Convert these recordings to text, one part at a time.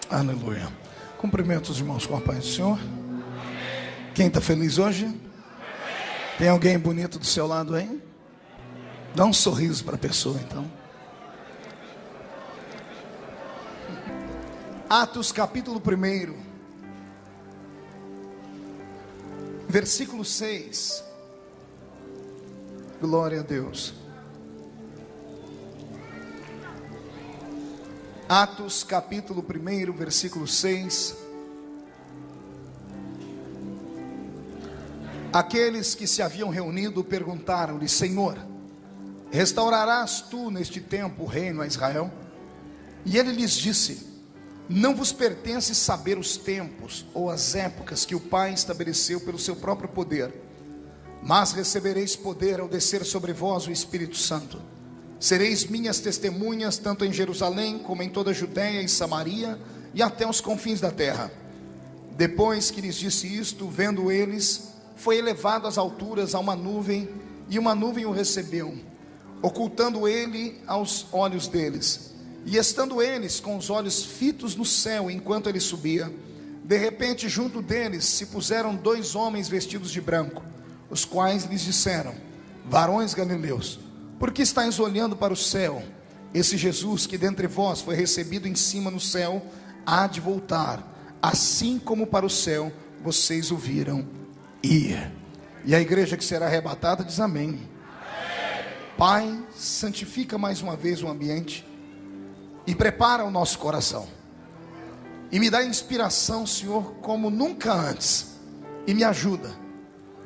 Aleluia. Cumprimento os irmãos com a paz do Senhor. Quem está feliz hoje? Tem alguém bonito do seu lado aí? Dá um sorriso para a pessoa então. Atos capítulo 1, versículo 6. Glória a Deus. Atos capítulo 1, versículo 6. Aqueles que se haviam reunido perguntaram-lhe: Senhor, restaurarás tu neste tempo o reino a Israel? E ele lhes disse: não vos pertence saber os tempos ou as épocas que o Pai estabeleceu pelo seu próprio poder, mas recebereis poder ao descer sobre vós o Espírito Santo. Sereis minhas testemunhas tanto em Jerusalém como em toda a Judéia e Samaria e até os confins da terra. Depois que lhes disse isto, vendo eles, foi elevado às alturas a uma nuvem, e uma nuvem o recebeu, ocultando ele aos olhos deles. E estando eles com os olhos fitos no céu enquanto ele subia, de repente junto deles se puseram 2 homens vestidos de branco, os quais lhes disseram: varões galileus, por que estáis olhando para o céu? Esse Jesus que dentre vós foi recebido em cima no céu, há de voltar, assim como para o céu vocês o viram ir. E a igreja que será arrebatada diz amém. Pai, santifica mais uma vez o ambiente e prepara o nosso coração, e me dá inspiração, Senhor, como nunca antes, e me ajuda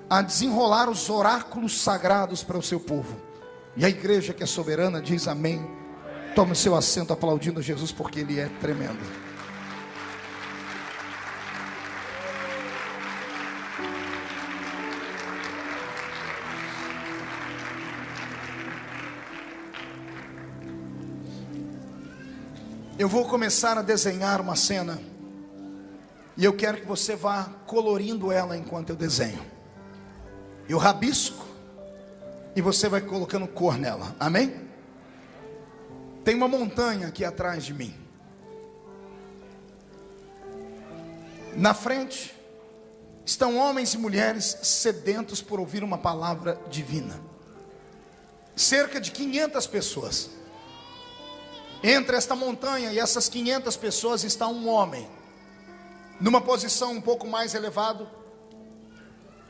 a desenrolar os oráculos sagrados para o seu povo. E a igreja que é soberana diz amém. Tome o seu assento aplaudindo Jesus, porque Ele é tremendo. Eu vou começar a desenhar uma cena, e eu quero que você vá colorindo ela enquanto eu desenho. Eu rabisco e você vai colocando cor nela, amém? Tem uma montanha aqui atrás de mim. Na frente estão homens e mulheres sedentos por ouvir uma palavra divina. Cerca de 500 pessoas. Entre esta montanha e essas 500 pessoas está um homem, numa posição um pouco mais elevada,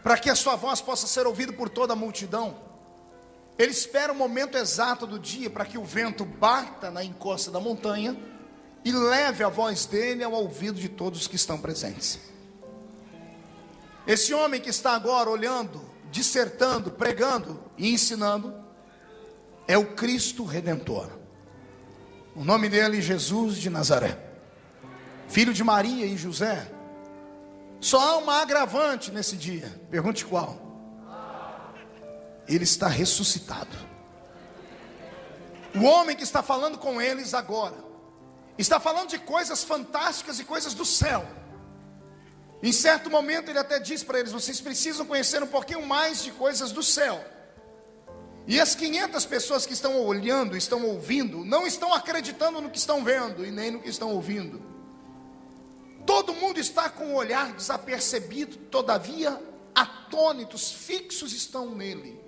para que a sua voz possa ser ouvida por toda a multidão. Ele espera o momento exato do dia para que o vento bata na encosta da montanha e leve a voz dele ao ouvido de todos os que estão presentes. Esse homem que está agora olhando, dissertando, pregando e ensinando é o Cristo Redentor. O nome dele é Jesus de Nazaré, filho de Maria e José. Só há uma agravante nesse dia. Pergunte qual? Ele está ressuscitado. O homem que está falando com eles agora está falando de coisas fantásticas e coisas do céu. Em certo momento ele até diz para eles: vocês precisam conhecer um pouquinho mais de coisas do céu. E as 500 pessoas que estão olhando, estão ouvindo, não estão acreditando no que estão vendo e nem no que estão ouvindo. Todo mundo está com o olhar desapercebido, todavia atônitos, fixos estão nele.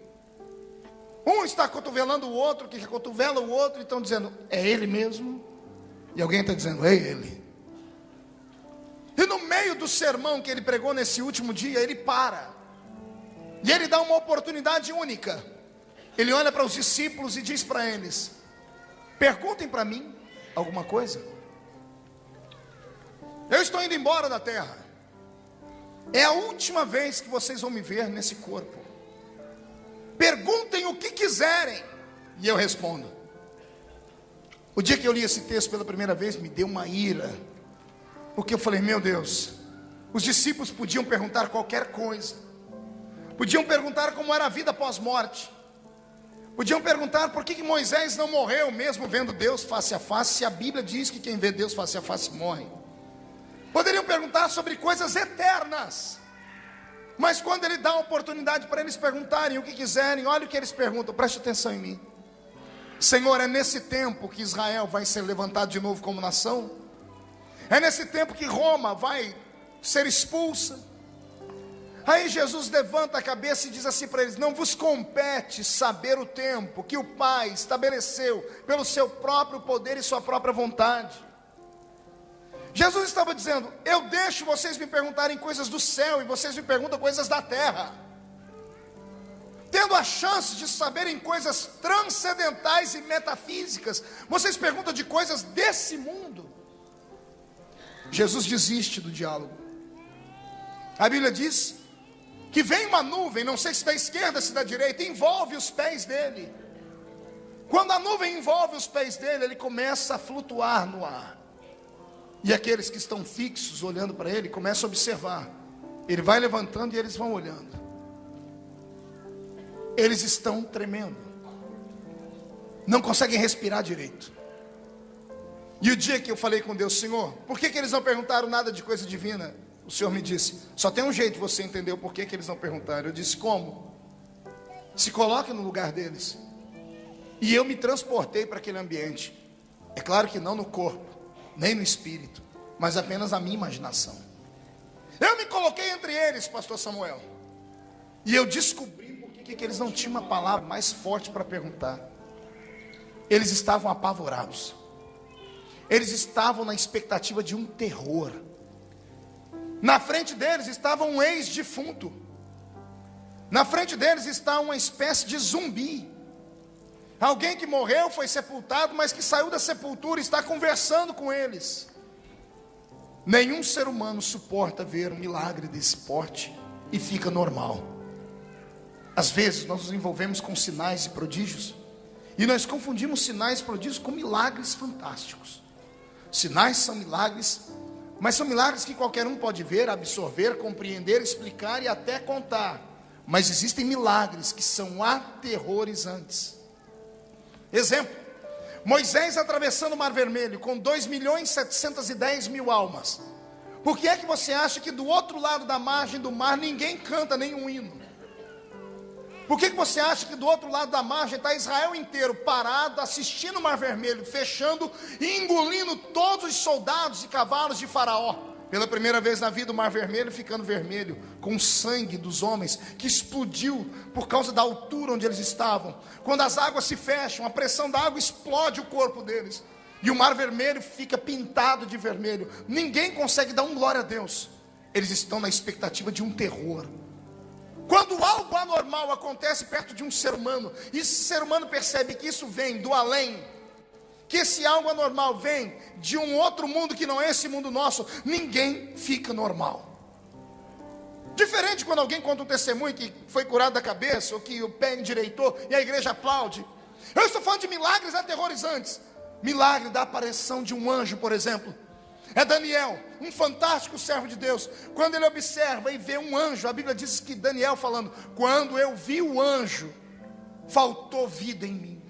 Um está cotovelando o outro, que cotovela o outro, e estão dizendo: é ele mesmo? E alguém está dizendo: é ele. E no meio do sermão que ele pregou nesse último dia, ele para, e ele dá uma oportunidade única. Ele olha para os discípulos e diz para eles: perguntem para mim alguma coisa. Eu estou indo embora da terra. É a última vez que vocês vão me ver nesse corpo. Perguntem o que quiserem e eu respondo. O dia que eu li esse texto pela primeira vez, me deu uma ira, porque eu falei: meu Deus, os discípulos podiam perguntar qualquer coisa. Podiam perguntar como era a vida pós-morte. Podiam perguntar por que Moisés não morreu mesmo vendo Deus face a face, se a Bíblia diz que quem vê Deus face a face morre. Poderiam perguntar sobre coisas eternas. Mas quando ele dá a oportunidade para eles perguntarem o que quiserem, olha o que eles perguntam, preste atenção em mim. Senhor, é nesse tempo que Israel vai ser levantado de novo como nação? É nesse tempo que Roma vai ser expulsa. Aí Jesus levanta a cabeça e diz assim para eles: não vos compete saber o tempo que o Pai estabeleceu pelo seu próprio poder e sua própria vontade. Jesus estava dizendo: eu deixo vocês me perguntarem coisas do céu e vocês me perguntam coisas da terra, tendo a chance de saberem coisas transcendentais e metafísicas, vocês perguntam de coisas desse mundo. Jesus desiste do diálogo. A Bíblia diz que vem uma nuvem, não sei se da esquerda, se da direita, envolve os pés dele. Quando a nuvem envolve os pés dele, ele começa a flutuar no ar. E aqueles que estão fixos olhando para ele começam a observar. Ele vai levantando e eles vão olhando. Eles estão tremendo, não conseguem respirar direito. E o dia que eu falei com Deus: Senhor, por que eles não perguntaram nada de coisa divina? O Senhor me disse: só tem um jeito de você entender o porquê que eles não perguntaram. Eu disse: como? Se coloque no lugar deles. E eu me transportei para aquele ambiente. É claro que não no corpo, nem no espírito, mas apenas a minha imaginação. Eu me coloquei entre eles, pastor Samuel, e eu descobri por que eles não tinham uma palavra mais forte para perguntar. Eles estavam apavorados. Eles estavam na expectativa de um terror. Na frente deles estava um ex-defunto. Na frente deles está uma espécie de zumbi. Alguém que morreu, foi sepultado, mas que saiu da sepultura e está conversando com eles. Nenhum ser humano suporta ver um milagre desse porte e fica normal. Às vezes nós nos envolvemos com sinais e prodígios, e nós confundimos sinais e prodígios com milagres fantásticos. Sinais são milagres, mas são milagres que qualquer um pode ver, absorver, compreender, explicar e até contar. Mas existem milagres que são aterrorizantes. Exemplo: Moisés atravessando o Mar Vermelho com 2.710.000 almas. Por que é que você acha que do outro lado da margem do mar ninguém canta nenhum hino? Por que você acha que do outro lado da margem está Israel inteiro parado, assistindo o Mar Vermelho, fechando e engolindo todos os soldados e cavalos de Faraó? Pela primeira vez na vida o Mar Vermelho ficando vermelho, com o sangue dos homens, que explodiu por causa da altura onde eles estavam. Quando as águas se fecham, a pressão da água explode o corpo deles, e o Mar Vermelho fica pintado de vermelho. Ninguém consegue dar um glória a Deus. Eles estão na expectativa de um terror. Quando algo anormal acontece perto de um ser humano, e esse ser humano percebe que isso vem do além, que esse algo anormal vem de um outro mundo que não é esse mundo nosso, ninguém fica normal. Diferente quando alguém conta um testemunho que foi curado da cabeça, ou que o pé endireitou e a igreja aplaude. Eu estou falando de milagres aterrorizantes. Milagre da aparição de um anjo, por exemplo. É Daniel, um fantástico servo de Deus. Quando ele observa e vê um anjo, a Bíblia diz que Daniel falando: quando eu vi o anjo, faltou vida em mim.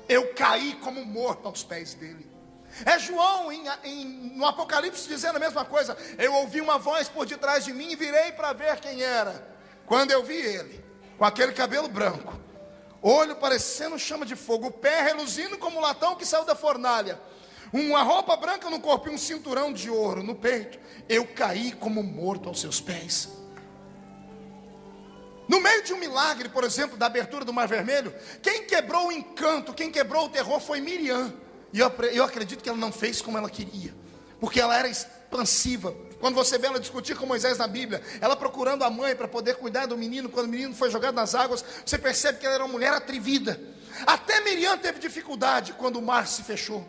Eu caí como morto aos pés dele. É João no Apocalipse dizendo a mesma coisa: eu ouvi uma voz por detrás de mim e virei para ver quem era. Quando eu vi ele, com aquele cabelo branco, olho parecendo chama de fogo, o pé reluzindo como latão que saiu da fornalha, uma roupa branca no corpo e um cinturão de ouro no peito, eu caí como morto aos seus pés. No meio de um milagre, por exemplo, da abertura do Mar Vermelho, quem quebrou o encanto, quem quebrou o terror foi Miriam. E eu acredito que ela não fez como ela queria, porque ela era expansiva. Quando você vê ela discutir com Moisés na Bíblia, ela procurando a mãe para poder cuidar do menino, quando o menino foi jogado nas águas, você percebe que ela era uma mulher atrevida. Até Miriam teve dificuldade quando o mar se fechou.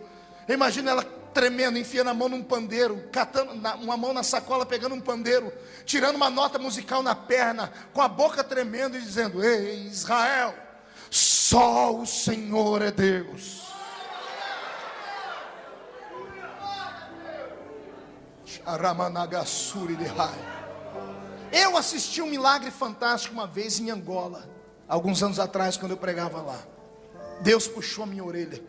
Imagina ela tremendo, enfiando a mão num pandeiro, catando uma mão na sacola, pegando um pandeiro, tirando uma nota musical na perna, com a boca tremendo e dizendo: ei, Israel, só o Senhor é Deus. Eu assisti um milagre fantástico uma vez em Angola, alguns anos atrás, quando eu pregava lá. Deus puxou a minha orelha.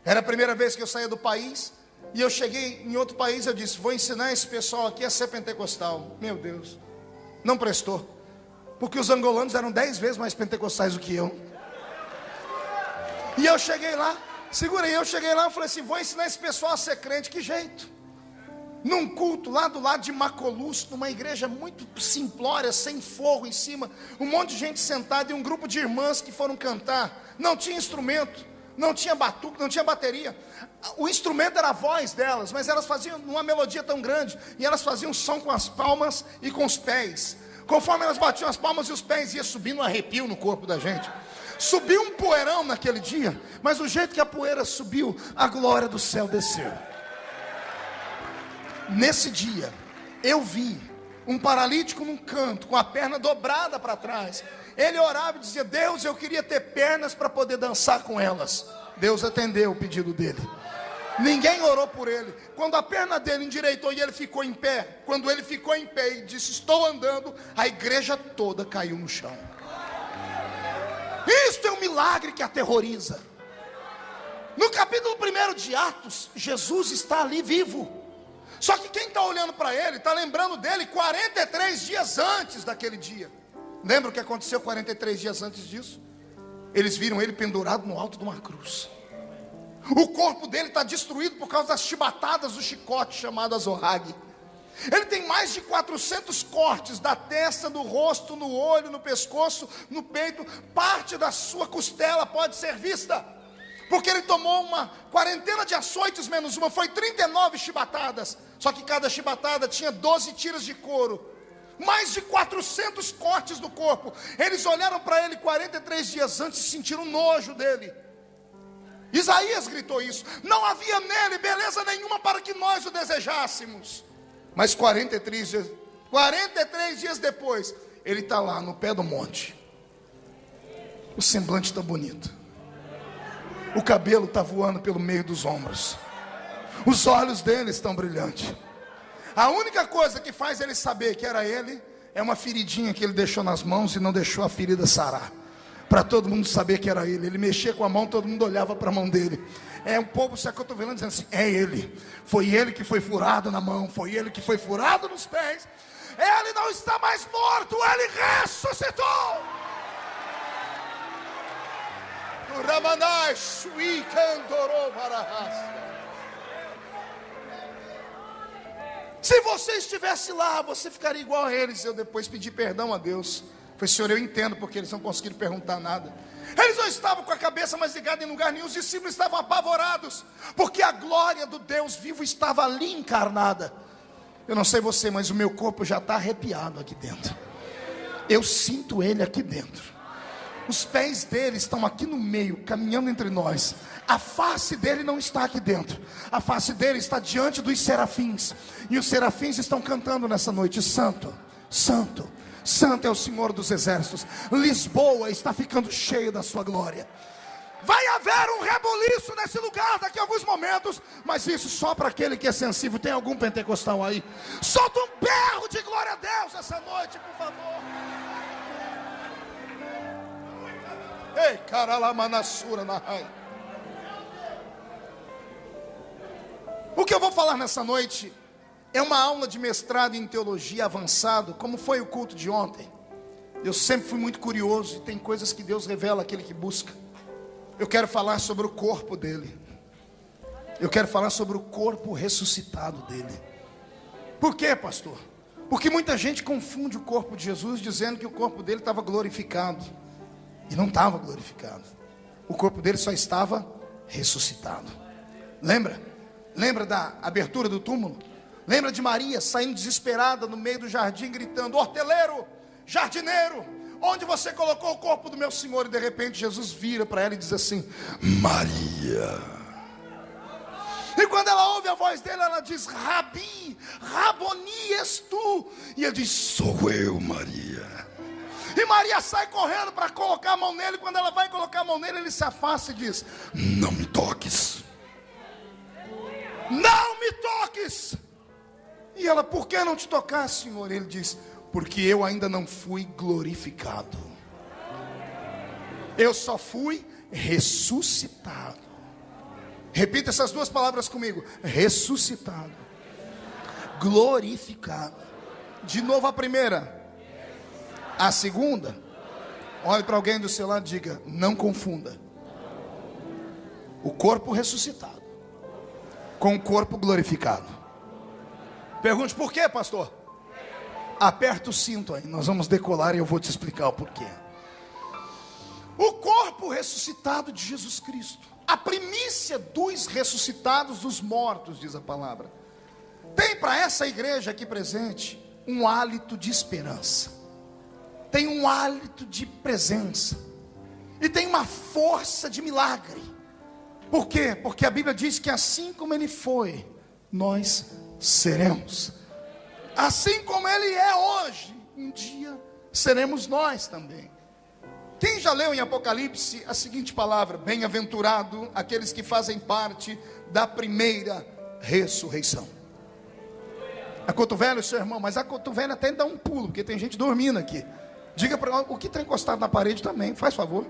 Era a primeira vez que eu saía do país, e eu cheguei em outro país. Eu disse: vou ensinar esse pessoal aqui a ser pentecostal. Meu Deus, não prestou, porque os angolanos eram 10 vezes mais pentecostais do que eu. E eu cheguei lá, segura aí, eu cheguei lá e falei assim: vou ensinar esse pessoal a ser crente. Que jeito? num culto lá do lado de Macolus, numa igreja muito simplória, sem forro em cima, um monte de gente sentada e um grupo de irmãs que foram cantar. Não tinha instrumento, não tinha batuque, não tinha bateria. O instrumento era a voz delas, mas elas faziam uma melodia tão grande, e elas faziam som com as palmas e com os pés. Conforme elas batiam as palmas e os pés, ia subindo um arrepio no corpo da gente. Subiu um poeirão naquele dia, mas o jeito que a poeira subiu, a glória do céu desceu. Nesse dia, eu vi um paralítico num canto, com a perna dobrada para trás. Ele orava e dizia: Deus, eu queria ter pernas para poder dançar com elas. Deus atendeu o pedido dele. Ninguém orou por ele. Quando a perna dele endireitou e ele ficou em pé, quando ele ficou em pé e disse: estou andando, a igreja toda caiu no chão. Isto é um milagre que aterroriza. No capítulo 1 de Atos, Jesus está ali vivo. Só que quem está olhando para ele, está lembrando dele 43 dias antes daquele dia. Lembra o que aconteceu 43 dias antes disso? Eles viram ele pendurado no alto de uma cruz. O corpo dele está destruído por causa das chibatadas do chicote chamado azorrague. Ele tem mais de 400 cortes da testa, do rosto, no olho, no pescoço, no peito. Parte da sua costela pode ser vista, porque ele tomou uma quarentena de açoites menos uma, foi 39 chibatadas. Só que cada chibatada tinha 12 tiras de couro. Mais de 400 cortes do corpo. Eles olharam para ele 43 dias antes e sentiram nojo dele. Isaías gritou isso: não havia nele beleza nenhuma para que nós o desejássemos. Mas 43 dias depois, ele está lá no pé do monte. O semblante está bonito. O cabelo está voando pelo meio dos ombros. Os olhos dele estão brilhantes. A única coisa que faz ele saber que era ele é uma feridinha que ele deixou nas mãos e não deixou a ferida sarar. Para todo mundo saber que era ele. Ele mexia com a mão, todo mundo olhava para a mão dele. O povo se acotovelando dizendo assim: é ele. Foi ele que foi furado na mão, foi ele que foi furado nos pés. Ele não está mais morto, ele ressuscitou. O Ramanai Shui Kandorou Barahas. Se você estivesse lá, você ficaria igual a eles. Eu depois pedi perdão a Deus. Falei: Senhor, eu entendo porque eles não conseguiram perguntar nada. Eles não estavam com a cabeça mais ligada em lugar nenhum. Os discípulos estavam apavorados, porque a glória do Deus vivo estava ali encarnada. Eu não sei você, mas o meu corpo já está arrepiado aqui dentro. Eu sinto ele aqui dentro. Os pés dele estão aqui no meio, caminhando entre nós. A face dele não está aqui dentro. A face dele está diante dos serafins. E os serafins estão cantando nessa noite: Santo, Santo, Santo é o Senhor dos exércitos. Lisboa está ficando cheia da sua glória. Vai haver um rebuliço nesse lugar daqui a alguns momentos, mas isso só para aquele que é sensível. Tem algum pentecostal aí? Solta um berro de glória a Deus essa noite, por favor. Ei, caralamanasura na raia. O que eu vou falar nessa noite é uma aula de mestrado em teologia avançado, como foi o culto de ontem. Eu sempre fui muito curioso, e tem coisas que Deus revela àquele que busca. Eu quero falar sobre o corpo dele. Eu quero falar sobre o corpo ressuscitado dele. Por quê, pastor? Porque muita gente confunde o corpo de Jesus, dizendo que o corpo dele estava glorificado. E não estava glorificado. O corpo dele só estava ressuscitado. Lembra da abertura do túmulo? Lembra de Maria saindo desesperada no meio do jardim, gritando: horteleiro, jardineiro, onde você colocou o corpo do meu Senhor? E de repente Jesus vira para ela e diz assim: Maria. E quando ela ouve a voz dele, ela diz: Rabi, Raboni és tu. E ele diz: sou eu, Maria. E Maria sai correndo para colocar a mão nele. Quando ela vai colocar a mão nele, ele se afasta e diz: não me toques. Não me toques. E ela: por que não te tocar, Senhor? Ele diz: porque eu ainda não fui glorificado. Eu só fui ressuscitado. Repita essas duas palavras comigo: ressuscitado, glorificado. De novo a primeira. A segunda. Olhe para alguém do seu lado e diga: não confunda o corpo ressuscitado com o corpo glorificado. Pergunte por quê, pastor? Aperta o cinto aí, nós vamos decolar e eu vou te explicar o porquê. O corpo ressuscitado de Jesus Cristo, a primícia dos ressuscitados dos mortos, diz a palavra, tem para essa igreja aqui presente um hálito de esperança, tem um hálito de presença, e tem uma força de milagre. Por quê? Porque a Bíblia diz que assim como Ele foi, nós seremos. Assim como Ele é hoje, um dia seremos nós também. Quem já leu em Apocalipse a seguinte palavra: bem-aventurado aqueles que fazem parte da primeira ressurreição. Acotovela o seu irmão, mas a cotovela até dá um pulo, porque tem gente dormindo aqui. Diga para o que está encostado na parede também, faz favor.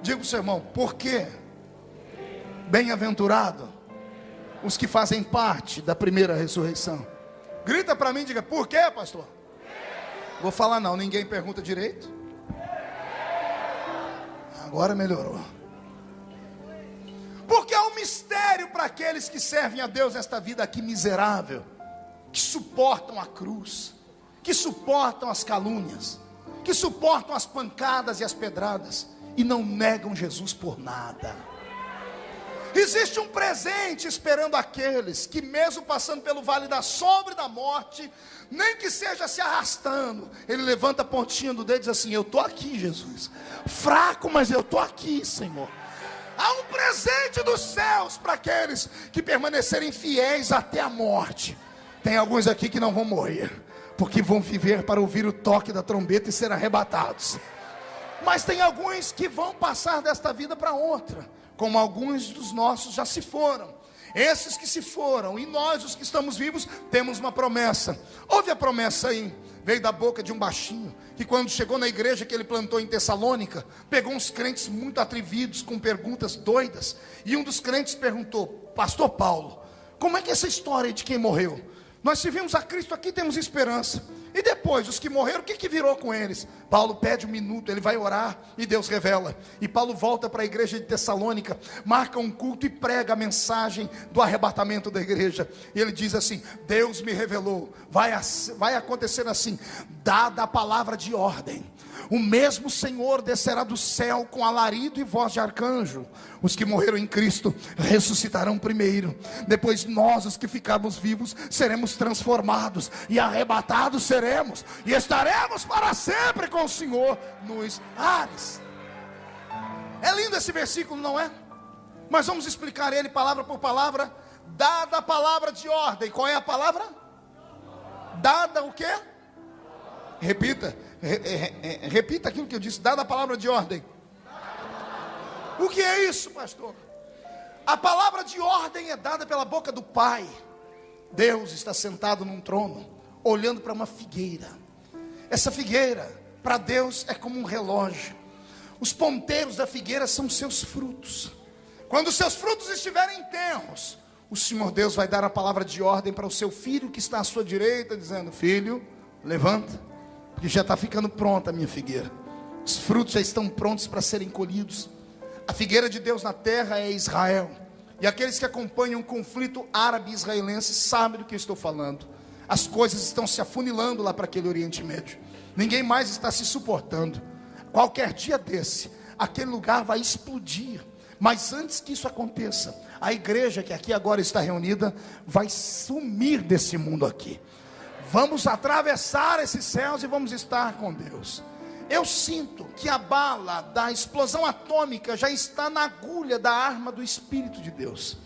Diga para o seu irmão: por quê? Bem-aventurado os que fazem parte da primeira ressurreição. Grita para mim, diga: por quê, pastor? Vou falar não, ninguém pergunta direito. Agora melhorou. Porque há um mistério para aqueles que servem a Deus nesta vida aqui miserável, que suportam a cruz, que suportam as calúnias, que suportam as pancadas e as pedradas, e não negam Jesus por nada. Existe um presente esperando aqueles que, mesmo passando pelo vale da sombra e da morte, nem que seja se arrastando, ele levanta a pontinha do dedo e diz assim: eu estou aqui, Jesus, fraco, mas eu estou aqui, Senhor. Há um presente dos céus para aqueles que permanecerem fiéis até a morte. Tem alguns aqui que não vão morrer, porque vão viver para ouvir o toque da trombeta e ser arrebatados. Mas tem alguns que vão passar desta vida para outra, como alguns dos nossos já se foram. Esses que se foram, e nós os que estamos vivos, temos uma promessa. Ouve a promessa aí, veio da boca de um baixinho, que quando chegou na igreja que ele plantou em Tessalônica, pegou uns crentes muito atrevidos, com perguntas doidas, e um dos crentes perguntou: pastor Paulo, como é que é essa história de quem morreu? Nós servimos a Cristo aqui, temos esperança. E depois, os que morreram, o que virou com eles? Paulo pede um minuto, ele vai orar e Deus revela. E Paulo volta para a igreja de Tessalônica, marca um culto e prega a mensagem do arrebatamento da igreja. E ele diz assim: Deus me revelou, vai acontecer assim, dada a palavra de ordem, o mesmo Senhor descerá do céu com alarido e voz de arcanjo. Os que morreram em Cristo ressuscitarão primeiro. Depois nós, os que ficarmos vivos, seremos transformados e arrebatados seremos, e estaremos para sempre com o Senhor nos ares. É lindo esse versículo, não é? Mas vamos explicar ele palavra por palavra. Dada a palavra de ordem. Qual é a palavra? Dada o quê? Repita. Repita aquilo que eu disse. Dada a palavra de ordem. O que é isso, pastor? A palavra de ordem é dada pela boca do Pai. Deus está sentado num trono, olhando para uma figueira. Essa figueira, para Deus, é como um relógio. Os ponteiros da figueira são seus frutos. Quando os seus frutos estiverem tenros, o Senhor Deus vai dar a palavra de ordem para o seu filho que está à sua direita, dizendo: filho, levanta, porque já está ficando pronta a minha figueira. Os frutos já estão prontos para serem colhidos. A figueira de Deus na terra é Israel. E aqueles que acompanham o conflito árabe-israelense sabem do que eu estou falando. As coisas estão se afunilando lá para aquele Oriente Médio. Ninguém mais está se suportando. Qualquer dia desse, aquele lugar vai explodir. Mas antes que isso aconteça, a igreja que aqui agora está reunida vai sumir desse mundo aqui. Vamos atravessar esses céus e vamos estar com Deus. Eu sinto que a bala da explosão atômica já está na agulha da arma do Espírito de Deus.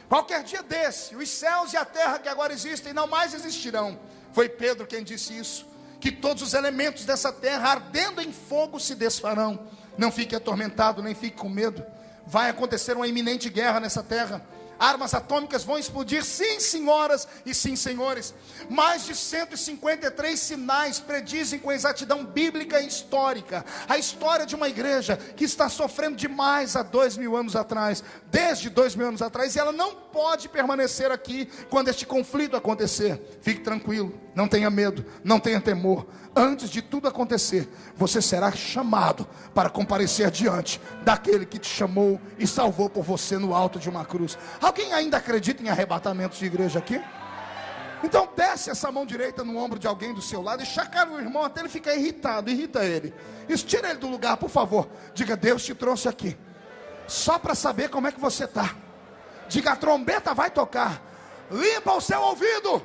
Qualquer dia desse, os céus e a terra que agora existem não mais existirão. Foi Pedro quem disse isso, que todos os elementos dessa terra ardendo em fogo se desfarão. Não fique atormentado, nem fique com medo. Vai acontecer uma iminente guerra nessa terra. Armas atômicas vão explodir, sim senhoras e sim senhores. Mais de 153 sinais predizem com exatidão bíblica e histórica a história de uma igreja que está sofrendo demais há 2000 anos atrás, desde 2000 anos atrás, e ela não pode permanecer aqui quando este conflito acontecer. Fique tranquilo, não tenha medo, não tenha temor. Antes de tudo acontecer, você será chamado para comparecer diante daquele que te chamou e salvou por você no alto de uma cruz. Alguém ainda acredita em arrebatamentos de igreja aqui? Então desce essa mão direita no ombro de alguém do seu lado e chacoalha o irmão até ele ficar irritado. Irrita ele. Isso, tira ele do lugar, por favor. Diga: Deus te trouxe aqui só para saber como é que você está. Diga: a trombeta vai tocar. Limpa o seu ouvido.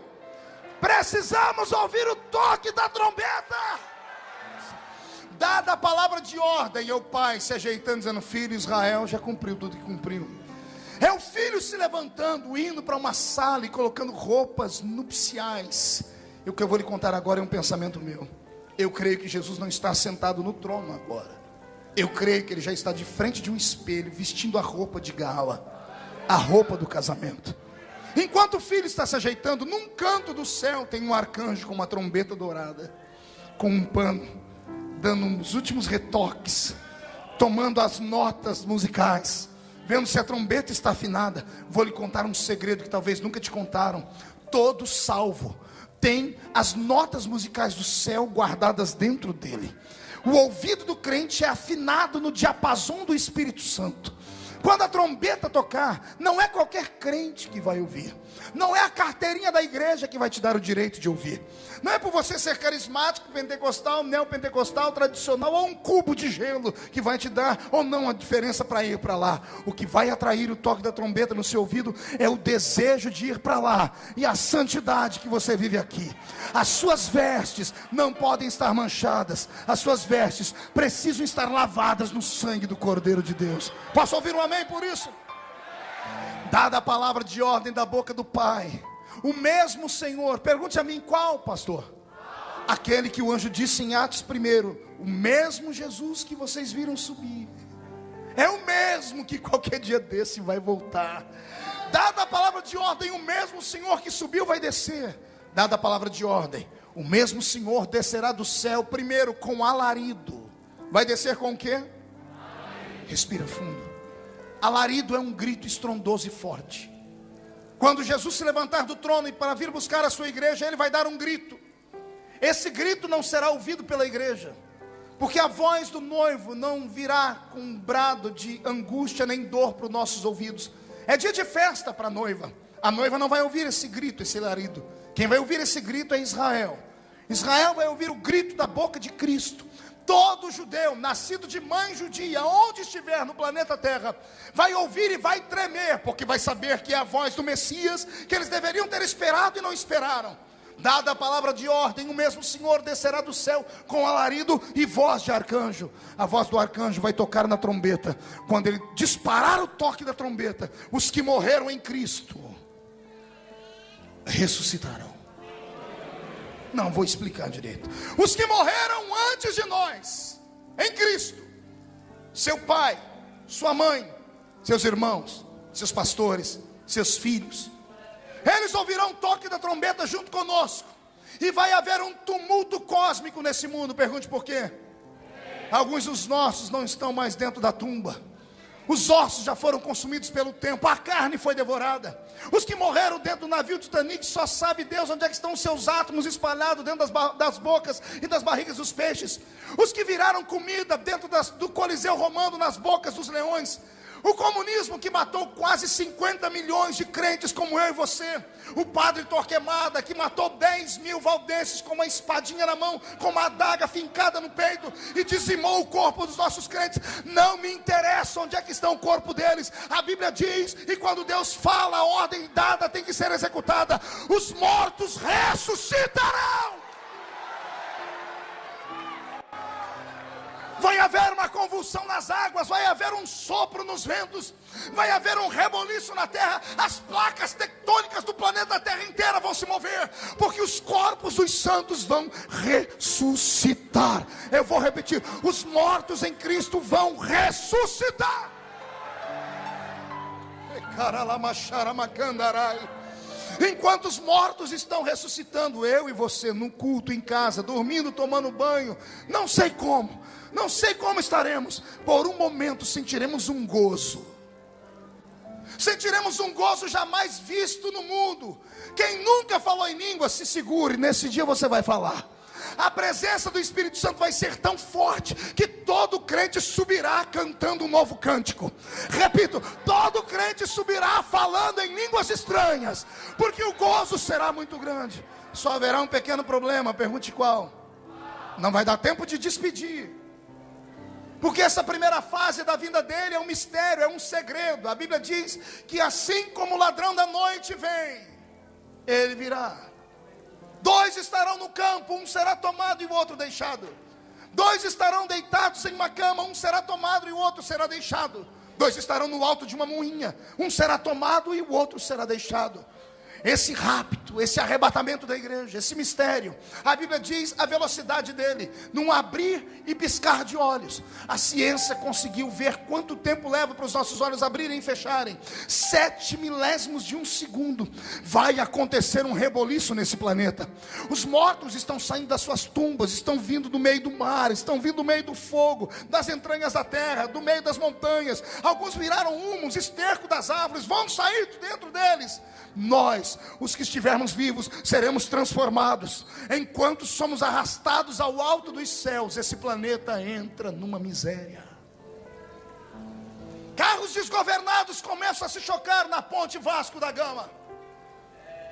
Precisamos ouvir o toque da trombeta. Dada a palavra de ordem, e o pai se ajeitando, dizendo: filho, Israel já cumpriu tudo que cumpriu. É o filho se levantando, indo para uma sala e colocando roupas nupciais. E o que eu vou lhe contar agora é um pensamento meu. Eu creio que Jesus não está sentado no trono agora. Eu creio que ele já está de frente de um espelho, vestindo a roupa de gala, a roupa do casamento. Enquanto o filho está se ajeitando, num canto do céu tem um arcanjo com uma trombeta dourada, com um pano, dando os últimos retoques, tomando as notas musicais, vendo se a trombeta está afinada. Vou lhe contar um segredo que talvez nunca te contaram. Todo salvo tem as notas musicais do céu guardadas dentro dele. O ouvido do crente é afinado no diapasão do Espírito Santo. Quando a trombeta tocar, não é qualquer crente que vai ouvir. Não é a carteirinha da igreja que vai te dar o direito de ouvir. Não é por você ser carismático, pentecostal, neopentecostal, tradicional, ou um cubo de gelo que vai te dar ou não a diferença para ir para lá. O que vai atrair o toque da trombeta no seu ouvido é o desejo de ir para lá e a santidade que você vive aqui. As suas vestes não podem estar manchadas. As suas vestes precisam estar lavadas no sangue do Cordeiro de Deus. Posso ouvir um amém por isso? Dada a palavra de ordem da boca do Pai, o mesmo Senhor, pergunte a mim: qual, pastor? Aquele que o anjo disse em Atos 1, o mesmo Jesus que vocês viram subir, é o mesmo que qualquer dia desse vai voltar. Dada a palavra de ordem, o mesmo Senhor que subiu vai descer. Dada a palavra de ordem, o mesmo Senhor descerá do céu primeiro com alarido. Vai descer com o quê? Respira fundo. Alarido é um grito estrondoso e forte. Quando Jesus se levantar do trono e para vir buscar a sua igreja, ele vai dar um grito. Esse grito não será ouvido pela igreja, porque a voz do noivo não virá com um brado de angústia nem dor para os nossos ouvidos. É dia de festa para a noiva. A noiva não vai ouvir esse grito, esse alarido. Quem vai ouvir esse grito é Israel. Israel vai ouvir o grito da boca de Cristo. Todo judeu, nascido de mãe judia, onde estiver no planeta Terra, vai ouvir e vai tremer, porque vai saber que é a voz do Messias, que eles deveriam ter esperado e não esperaram. Dada a palavra de ordem, o mesmo Senhor descerá do céu com alarido e voz de arcanjo. A voz do arcanjo vai tocar na trombeta. Quando ele disparar o toque da trombeta, os que morreram em Cristo ressuscitarão. Não vou explicar direito. Os que morreram antes de nós, em Cristo, seu pai, sua mãe, seus irmãos, seus pastores, seus filhos, eles ouvirão o toque da trombeta junto conosco. E vai haver um tumulto cósmico nesse mundo. Pergunte por quê? Alguns dos nossos não estão mais dentro da tumba. Os ossos já foram consumidos pelo tempo, a carne foi devorada. Os que morreram dentro do navio Titanic, só sabe Deus onde é que estão os seus átomos espalhados dentro das bocas e das barrigas dos peixes. Os que viraram comida dentro do Coliseu Romano, nas bocas dos leões. O comunismo que matou quase 50 milhões de crentes como eu e você. O padre Torquemada que matou 10 mil valdenses com uma espadinha na mão, com uma adaga fincada no peito e dizimou o corpo dos nossos crentes. Não me interessa onde é que está o corpo deles. A Bíblia diz, e quando Deus fala, a ordem dada tem que ser executada. Os mortos ressuscitarão. Vai haver uma convulsão nas águas, vai haver um sopro nos ventos, vai haver um reboliço na terra. As placas tectônicas do planeta Terra inteira vão se mover, porque os corpos dos santos vão ressuscitar. Eu vou repetir: os mortos em Cristo vão ressuscitar. Enquanto os mortos estão ressuscitando, eu e você no culto, em casa, dormindo, tomando banho, não sei como estaremos. Por um momento sentiremos um gozo. Sentiremos um gozo jamais visto no mundo. Quem nunca falou em língua, se segure, nesse dia você vai falar. a presença do Espírito Santo vai ser tão forte que todo crente subirá cantando um novo cântico. Repito, todo crente subirá falando em línguas estranhas, porque o gozo será muito grande. Só haverá um pequeno problema, pergunte qual? Não vai dar tempo de despedir, porque essa primeira fase da vinda dele é um mistério, é um segredo. A Bíblia diz que assim como o ladrão da noite vem, ele virá. 2 estarão no campo, um será tomado e o outro deixado. 2 estarão deitados em uma cama, um será tomado e o outro será deixado. 2 estarão no alto de uma moinha, um será tomado e o outro será deixado. Esse rapto, esse arrebatamento da igreja, esse mistério, a Bíblia diz a velocidade dele, num abrir e piscar de olhos. A ciência conseguiu ver quanto tempo leva para os nossos olhos abrirem e fecharem. 7 milésimos de um segundo. Vai acontecer um reboliço nesse planeta. Os mortos estão saindo das suas tumbas, estão vindo do meio do mar, estão vindo do meio do fogo, das entranhas da terra, do meio das montanhas. Alguns viraram humus, esterco das árvores, vão sair de dentro deles. Nós, os que estivermos vivos, seremos transformados. Enquanto somos arrastados ao alto dos céus, esse planeta entra numa miséria. Carros desgovernados começam a se chocar na ponte Vasco da Gama.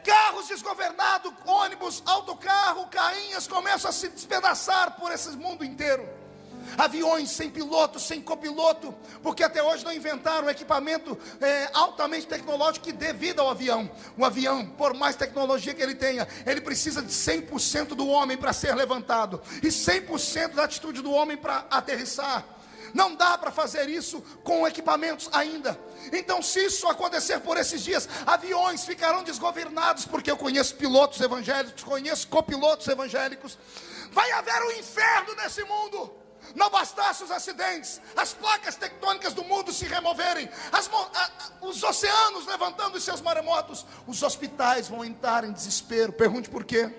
Carros desgovernados, ônibus, autocarro, carrinhas começam a se despedaçar por esse mundo inteiro. Aviões sem piloto, sem copiloto, porque até hoje não inventaram um equipamento altamente tecnológico que dê vida ao avião. O avião, por mais tecnologia que ele tenha, ele precisa de 100% do homem para ser levantado, e 100% da atitude do homem para aterrissar. Não dá para fazer isso com equipamentos ainda. Então, se isso acontecer por esses dias, aviões ficarão desgovernados, porque eu conheço pilotos evangélicos, conheço copilotos evangélicos. Vai haver um inferno nesse mundo. Não bastasse os acidentes, as placas tectônicas do mundo se removerem, os oceanos levantando os seus maremotos, os hospitais vão entrar em desespero. Pergunte por quê?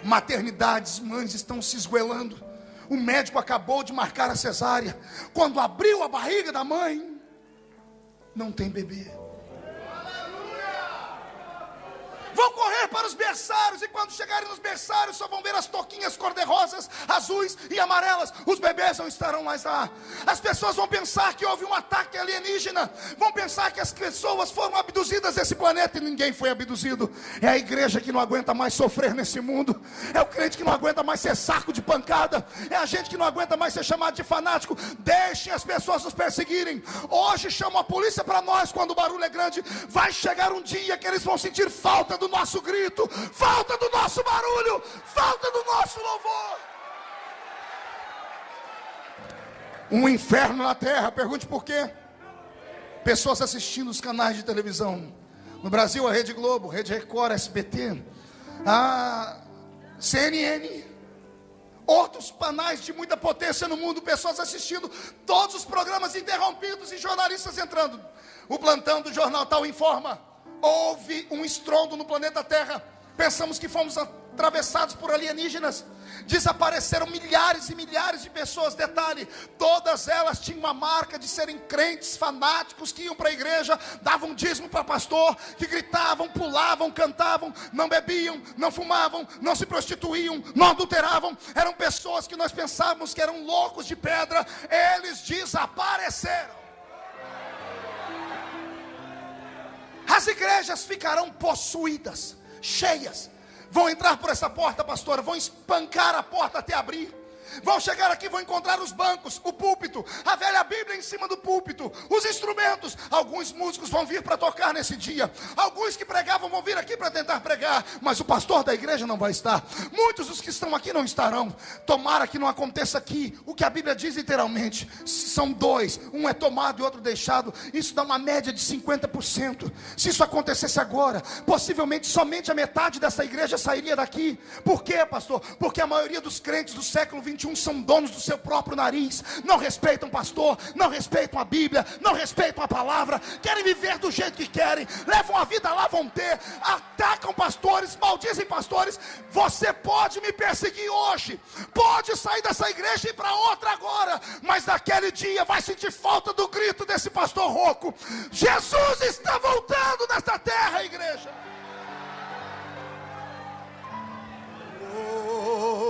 Maternidades, mães estão se esgoelando. O médico acabou de marcar a cesárea. Quando abriu a barriga da mãe, não tem bebê. Vão correr para os berçários, e quando chegarem nos berçários, só vão ver as toquinhas cor-de-rosas, azuis e amarelas. Os bebês não estarão mais lá. As pessoas vão pensar que houve um ataque alienígena, vão pensar que as pessoas foram abduzidas desse planeta, e ninguém foi abduzido. É a igreja que não aguenta mais sofrer nesse mundo, é o crente que não aguenta mais ser saco de pancada, é a gente que não aguenta mais ser chamado de fanático. Deixem as pessoas nos perseguirem. Hoje chamam a polícia para nós quando o barulho é grande. Vai chegar um dia que eles vão sentir falta do nosso grito, falta do nosso barulho, falta do nosso louvor. Um inferno na terra. Pergunte por quê? Pessoas assistindo os canais de televisão. No Brasil, a Rede Globo, Rede Record, SBT, a CNN, outros canais de muita potência no mundo. Pessoas assistindo todos os programas interrompidos e jornalistas entrando. O plantão do jornal tal informa: houve um estrondo no planeta Terra. Pensamos que fomos atravessados por alienígenas. Desapareceram milhares e milhares de pessoas. Detalhe, todas elas tinham uma marca de serem crentes fanáticos, que iam para a igreja, davam dízimo para pastor, que gritavam, pulavam, cantavam, não bebiam, não fumavam, não se prostituíam, não adulteravam. Eram pessoas que nós pensávamos que eram loucos de pedra. Eles desapareceram. As igrejas ficarão possuídas, cheias. Vão entrar por essa porta, pastora, vão espancar a porta até abrir. Vão chegar aqui, vão encontrar os bancos, o púlpito, a velha Bíblia em cima do púlpito, os instrumentos. Alguns músicos vão vir para tocar nesse dia. Alguns que pregavam vão vir aqui para tentar pregar, mas o pastor da igreja não vai estar. Muitos dos que estão aqui não estarão. Tomara que não aconteça aqui o que a Bíblia diz literalmente: se são 2, um é tomado e outro deixado, isso dá uma média de 50%. Se isso acontecesse agora, possivelmente somente a metade dessa igreja sairia daqui. Por quê, pastor? Porque a maioria dos crentes do século 21 são donos do seu próprio nariz. Não respeitam pastor, não respeitam a Bíblia, não respeitam a palavra. Querem viver do jeito que querem, levam a vida lá, vão ter, atacam pastores, maldizem pastores. Você pode me perseguir hoje, pode sair dessa igreja e ir para outra agora, mas naquele dia vai sentir falta do grito desse pastor rouco. Jesus está voltando nesta terra, igreja. Oh,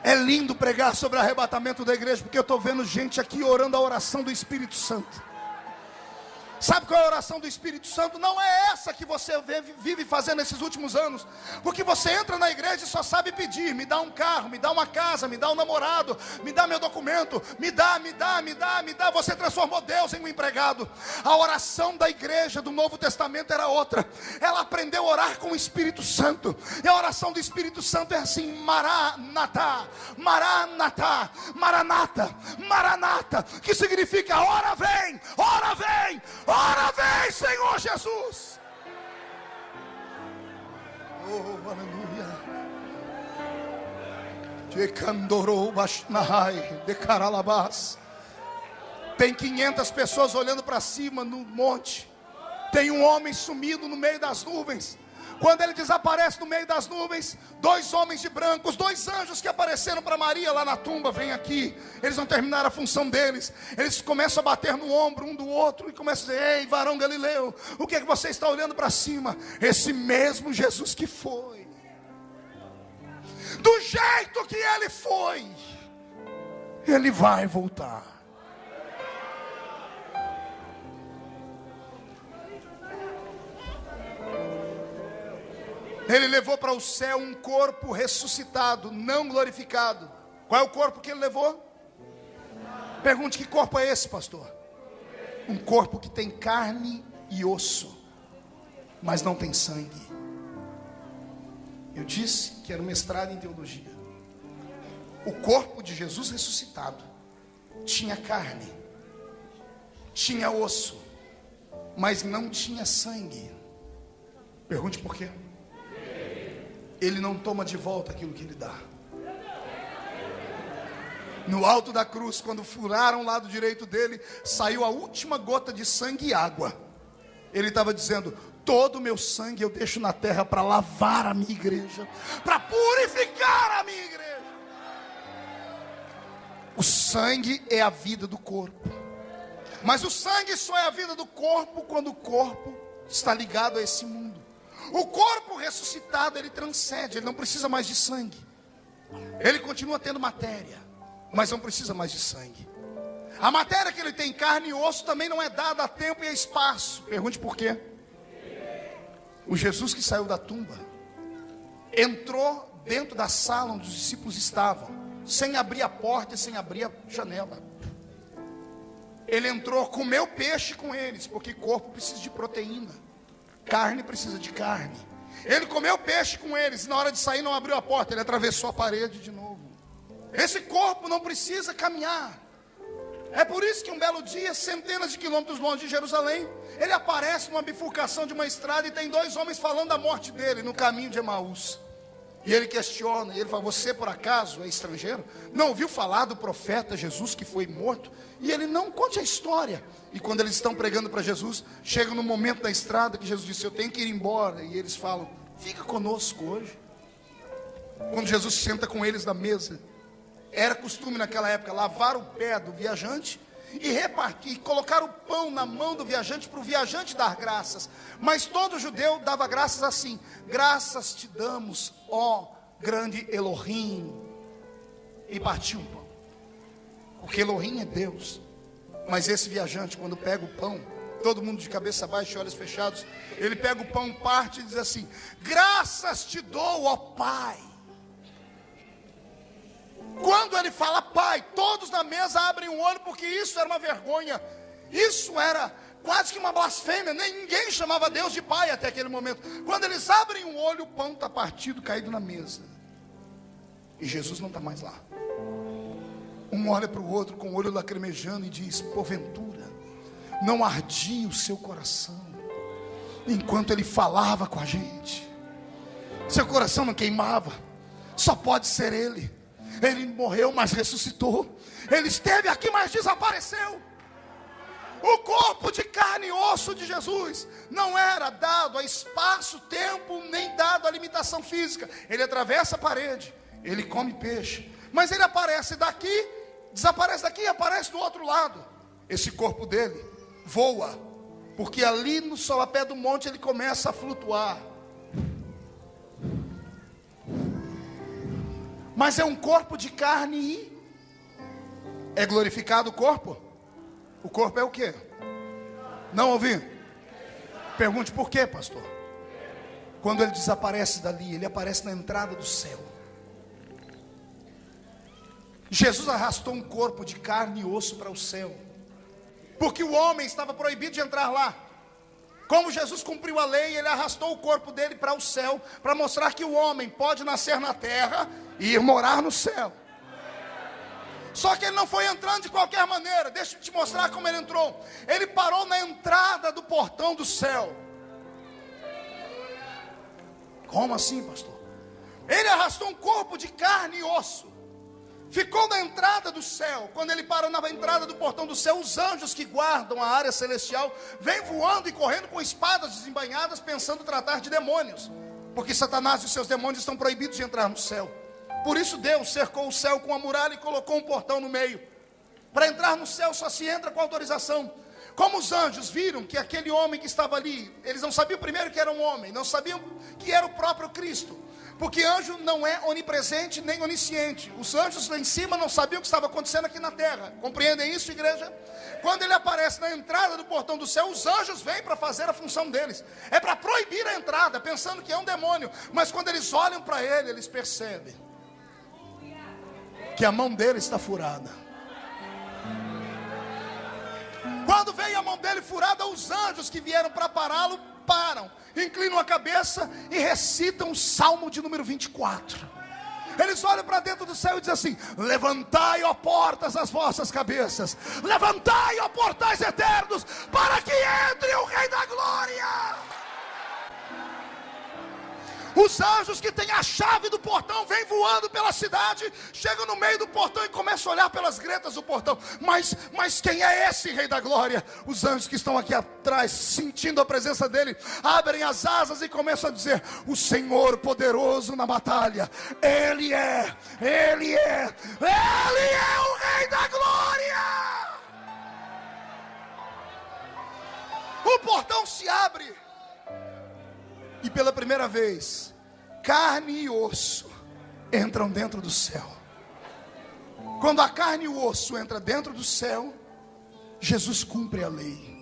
É lindo pregar sobre o arrebatamento da igreja, porque eu estou vendo gente aqui orando a oração do Espírito Santo. Sabe qual é a oração do Espírito Santo? Não é essa que você vive fazendo nesses últimos anos. Porque você entra na igreja e só sabe pedir: me dá um carro, me dá uma casa, me dá um namorado, me dá meu documento, me dá. Você transformou Deus em um empregado. A oração da igreja do Novo Testamento era outra. Ela aprendeu a orar com o Espírito Santo. E a oração do Espírito Santo é assim: Maranatá, Maranatá, Maranata, Maranata, que significa ora vem, ora vem. Ora vem, Senhor Jesus. Oh, aleluia. Tem 500 pessoas olhando para cima no monte. Tem um homem sumido no meio das nuvens. Quando ele desaparece no meio das nuvens, 2 homens de brancos, 2 anjos que apareceram para Maria lá na tumba, vêm aqui. Eles não terminaram a função deles. Eles começam a bater no ombro um do outro e começam a dizer: ei, varão Galileu, o que é que você está olhando para cima? Esse mesmo Jesus que foi, do jeito que ele foi, ele vai voltar. Ele levou para o céu um corpo ressuscitado, não glorificado. Qual é o corpo que ele levou? Pergunte: que corpo é esse, pastor? Um corpo que tem carne e osso, mas não tem sangue. Eu disse que era um mestrado em teologia. O corpo de Jesus ressuscitado tinha carne, tinha osso, mas não tinha sangue. Pergunte por quê? Ele não toma de volta aquilo que ele dá. No alto da cruz, quando furaram o lado direito dele, saiu a última gota de sangue e água. Ele estava dizendo: todo o meu sangue eu deixo na terra para lavar a minha igreja, para purificar a minha igreja. O sangue é a vida do corpo. Mas o sangue só é a vida do corpo quando o corpo está ligado a esse mundo. O corpo ressuscitado, ele transcende, ele não precisa mais de sangue. Ele continua tendo matéria, mas não precisa mais de sangue. A matéria que ele tem, carne e osso, também não é dada a tempo e a espaço. Pergunte por quê? O Jesus que saiu da tumba entrou dentro da sala onde os discípulos estavam, sem abrir a porta e sem abrir a janela. Ele entrou, comeu peixe com eles, porque corpo precisa de proteína, carne precisa de carne. Ele comeu peixe com eles, e na hora de sair não abriu a porta, ele atravessou a parede de novo. Esse corpo não precisa caminhar. É por isso que um belo dia, centenas de quilômetros longe de Jerusalém, ele aparece numa bifurcação de uma estrada e tem 2 homens falando da morte dele no caminho de Emaús. E ele questiona, e ele fala: você por acaso é estrangeiro? Não ouviu falar do profeta Jesus que foi morto? E ele: não, conte a história. E quando eles estão pregando para Jesus, chega no momento da estrada que Jesus disse: eu tenho que ir embora. E eles falam: fica conosco hoje. Quando Jesus senta com eles na mesa, era costume naquela época lavar o pé do viajante e repartir, colocar o pão na mão do viajante para o viajante dar graças. Mas todo judeu dava graças assim: graças te damos, ó grande Elohim. E partiu o pão, porque Elohim é Deus. Mas esse viajante, quando pega o pão, todo mundo de cabeça baixa e olhos fechados, ele pega o pão, parte e diz assim: graças te dou, ó Pai. Quando ele fala Pai, todos na mesa abrem o olho, porque isso era uma vergonha. Isso era quase que uma blasfêmia. Ninguém chamava Deus de Pai até aquele momento. Quando eles abrem o olho, o pão está partido, caído na mesa. E Jesus não está mais lá. Um olha para o outro com o olho lacrimejando e diz: porventura não ardia o seu coração enquanto ele falava com a gente? Seu coração não queimava? Só pode ser ele. Ele morreu, mas ressuscitou. Ele esteve aqui, mas desapareceu. O corpo de carne e osso de Jesus não era dado a espaço, tempo, nem dado a limitação física. Ele atravessa a parede, ele come peixe, mas ele aparece daqui, desaparece daqui e aparece do outro lado. Esse corpo dele voa, Porque ali no solapé do monte ele começa a flutuar. Mas é um corpo de carne e é glorificado o corpo? O corpo é o quê? Não ouvi? Pergunte por quê, pastor? Quando ele desaparece dali, ele aparece na entrada do céu. Jesus arrastou um corpo de carne e osso para o céu, porque o homem estava proibido de entrar lá. Como Jesus cumpriu a lei, ele arrastou o corpo dele para o céu, para mostrar que o homem pode nascer na terra e ir morar no céu. Só que ele não foi entrando de qualquer maneira. Deixa eu te mostrar como ele entrou. Ele parou na entrada do portão do céu. Como assim, pastor? Ele arrastou um corpo de carne e osso, ficou na entrada do céu. Quando ele parou na entrada do portão do céu, os anjos que guardam a área celestial vêm voando e correndo com espadas desembainhadas, pensando tratar de demônios, porque Satanás e os seus demônios estão proibidos de entrar no céu. Por isso Deus cercou o céu com uma muralha e colocou um portão no meio. Para entrar no céu só se entra com autorização. Como os anjos viram que aquele homem que estava ali, eles não sabiam primeiro que era um homem, não sabiam que era o próprio Cristo, porque anjo não é onipresente nem onisciente. Os anjos lá em cima não sabiam o que estava acontecendo aqui na terra. Compreendem isso, igreja? Quando ele aparece na entrada do portão do céu, os anjos vêm para fazer a função deles. É para proibir a entrada, pensando que é um demônio. Mas quando eles olham para ele, eles percebem que a mão dele está furada. Quando veio a mão dele furada, os anjos que vieram para pará-lo, param, inclinam a cabeça e recitam o Salmo de número 24. Eles olham para dentro do céu e dizem assim: levantai, ó portas, as vossas cabeças, levantai, ó portais eternos, para que entre o Rei da Glória. Os anjos que têm a chave do portão vêm voando pela cidade, chegam no meio do portão e começam a olhar pelas gretas do portão. Mas quem é esse Rei da Glória? Os anjos que estão aqui atrás, sentindo a presença dele, abrem as asas e começam a dizer: o Senhor poderoso na batalha, Ele é o Rei da Glória. O portão se abre e pela primeira vez, carne e osso entram dentro do céu. Quando a carne e o osso entram dentro do céu, Jesus cumpre a lei.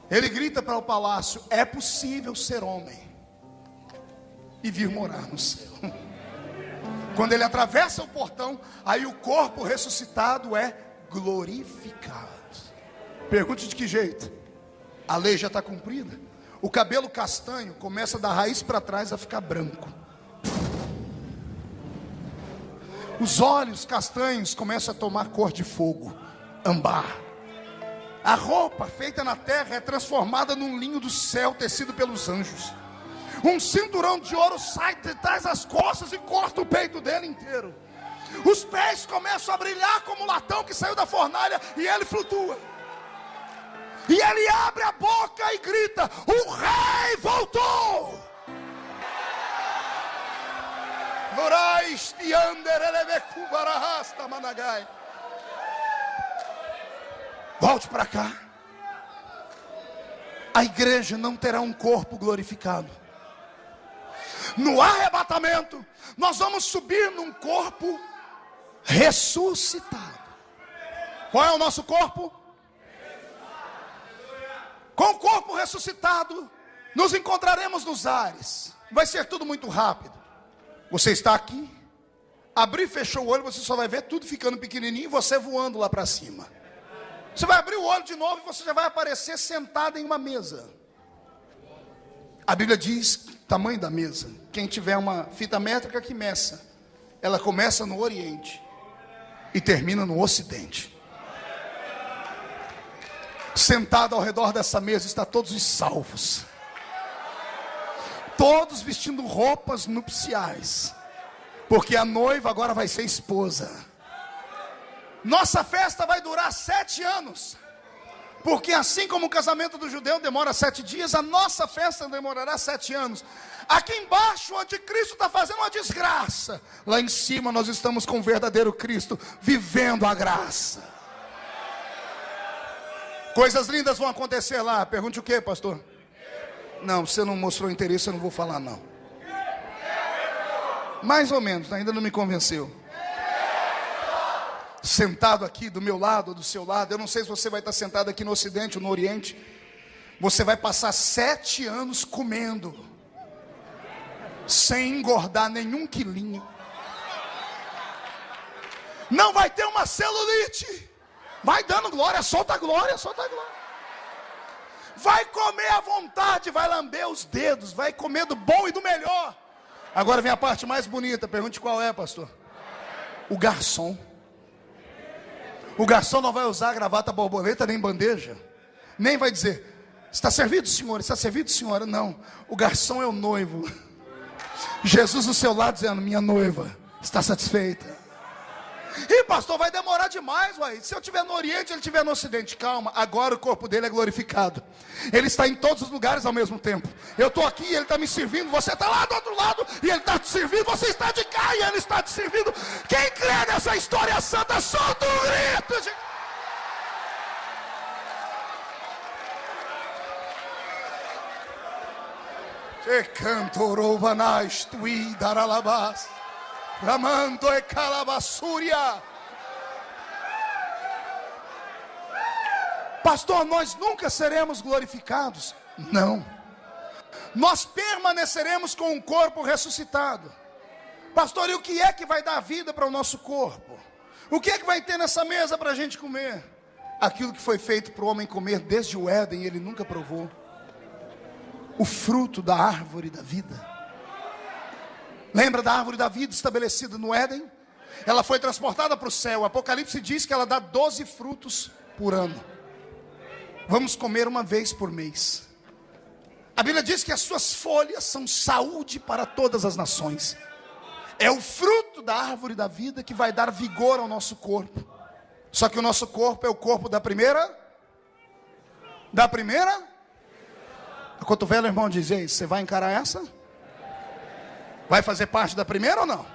Ele grita para o palácio: é possível ser homem e vir morar no céu. Quando ele atravessa o portão, aí o corpo ressuscitado é glorificado. Pergunte de que jeito? A lei já está cumprida. O cabelo castanho começa da raiz para trás a ficar branco. Os olhos castanhos começam a tomar cor de fogo, âmbar. A roupa feita na terra é transformada num linho do céu tecido pelos anjos. Um cinturão de ouro sai de trás das costas e corta o peito dele inteiro. Os pés começam a brilhar como latão que saiu da fornalha e ele flutua. E ele abre a boca e grita: o rei voltou. Volte para cá. A igreja não terá um corpo glorificado. No arrebatamento, nós vamos subir num corpo ressuscitado. Qual é o nosso corpo? Com o corpo ressuscitado, nos encontraremos nos ares. Vai ser tudo muito rápido. Você está aqui, abriu e fechou o olho, você só vai ver tudo ficando pequenininho e você voando lá para cima. Você vai abrir o olho de novo e você já vai aparecer sentado em uma mesa. A Bíblia diz o tamanho da mesa. Quem tiver uma fita métrica que meça, ela começa no Oriente e termina no Ocidente. Sentado ao redor dessa mesa está todos os salvos, todos vestindo roupas nupciais, porque a noiva agora vai ser esposa. Nossa festa vai durar 7 anos, porque assim como o casamento do judeu demora 7 dias, a nossa festa demorará 7 anos. Aqui embaixo o anticristo está fazendo uma desgraça, lá em cima nós estamos com o verdadeiro Cristo, vivendo a graça. Coisas lindas vão acontecer lá. Pergunte o que, pastor? Não, você não mostrou interesse, eu não vou falar não. Mais ou menos, ainda não me convenceu. Sentado aqui do meu lado, do seu lado, eu não sei se você vai estar sentado aqui no Ocidente ou no Oriente. Você vai passar 7 anos comendo, sem engordar nenhum quilinho. Não vai ter uma celulite. Vai dando glória, solta a glória, solta a glória. Vai comer à vontade, vai lamber os dedos, vai comer do bom e do melhor. Agora vem a parte mais bonita, pergunte qual é, pastor? O garçom. O garçom não vai usar gravata borboleta nem bandeja. Nem vai dizer, está servido, senhor? Está servido, senhora? Não, o garçom é o noivo. Jesus do seu lado dizendo, minha noiva está satisfeita. Ih, pastor, vai demorar demais, uai. Se eu estiver no Oriente, ele estiver no Ocidente. Calma, agora o corpo dele é glorificado. Ele está em todos os lugares ao mesmo tempo. Eu estou aqui e ele está me servindo. Você está lá do outro lado e ele está te servindo. Você está de cá e ele está te servindo. Quem crê nessa história santa, solta um grito de... Te cantorou vanás, tui daralabás. Ramando e calabassúria. Pastor, nós nunca seremos glorificados? Não. Nós permaneceremos com um corpo ressuscitado. Pastor, e o que é que vai dar vida para o nosso corpo? O que é que vai ter nessa mesa para a gente comer? Aquilo que foi feito para o homem comer desde o Éden, ele nunca provou. O fruto da árvore da vida. Lembra da árvore da vida estabelecida no Éden? Ela foi transportada para o céu. O Apocalipse diz que ela dá 12 frutos por ano. Vamos comer uma vez por mês. A Bíblia diz que as suas folhas são saúde para todas as nações. É o fruto da árvore da vida que vai dar vigor ao nosso corpo. Só que o nosso corpo é o corpo da primeira? Da primeira? A cotovela, irmão, diz, ei, você vai encarar essa? Vai fazer parte da primeira ou não?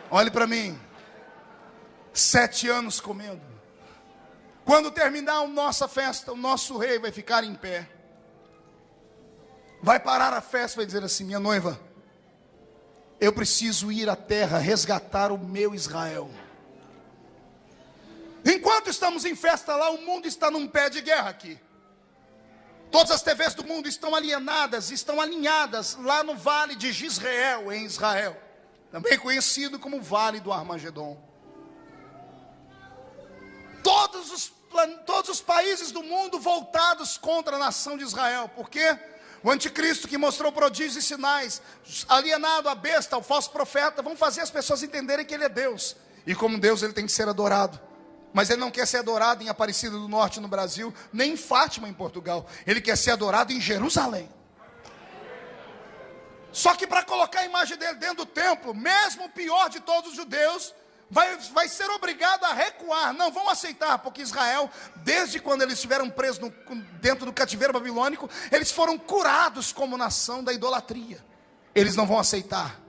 Olhe para mim. 7 anos comendo. Quando terminar a nossa festa, o nosso rei vai ficar em pé. Vai parar a festa e vai dizer assim, minha noiva, eu preciso ir à terra resgatar o meu Israel. Enquanto estamos em festa lá, o mundo está num pé de guerra aqui. Todas as TVs do mundo estão alienadas, estão alinhadas lá no vale de Jezreel, em Israel. Também conhecido como Vale do Armagedon. Todos os países do mundo voltados contra a nação de Israel. Por quê? O anticristo que mostrou prodígios e sinais, alienado à besta, ao falso profeta, vão fazer as pessoas entenderem que ele é Deus. E como Deus ele tem que ser adorado. Mas ele não quer ser adorado em Aparecida do Norte no Brasil, nem em Fátima em Portugal. Ele quer ser adorado em Jerusalém. Só que para colocar a imagem dele dentro do templo, mesmo o pior de todos os judeus, vai ser obrigado a recuar. Não vão aceitar, porque Israel, desde quando eles estiveram presos dentro do cativeiro babilônico, eles foram curados como nação da idolatria. Eles não vão aceitar.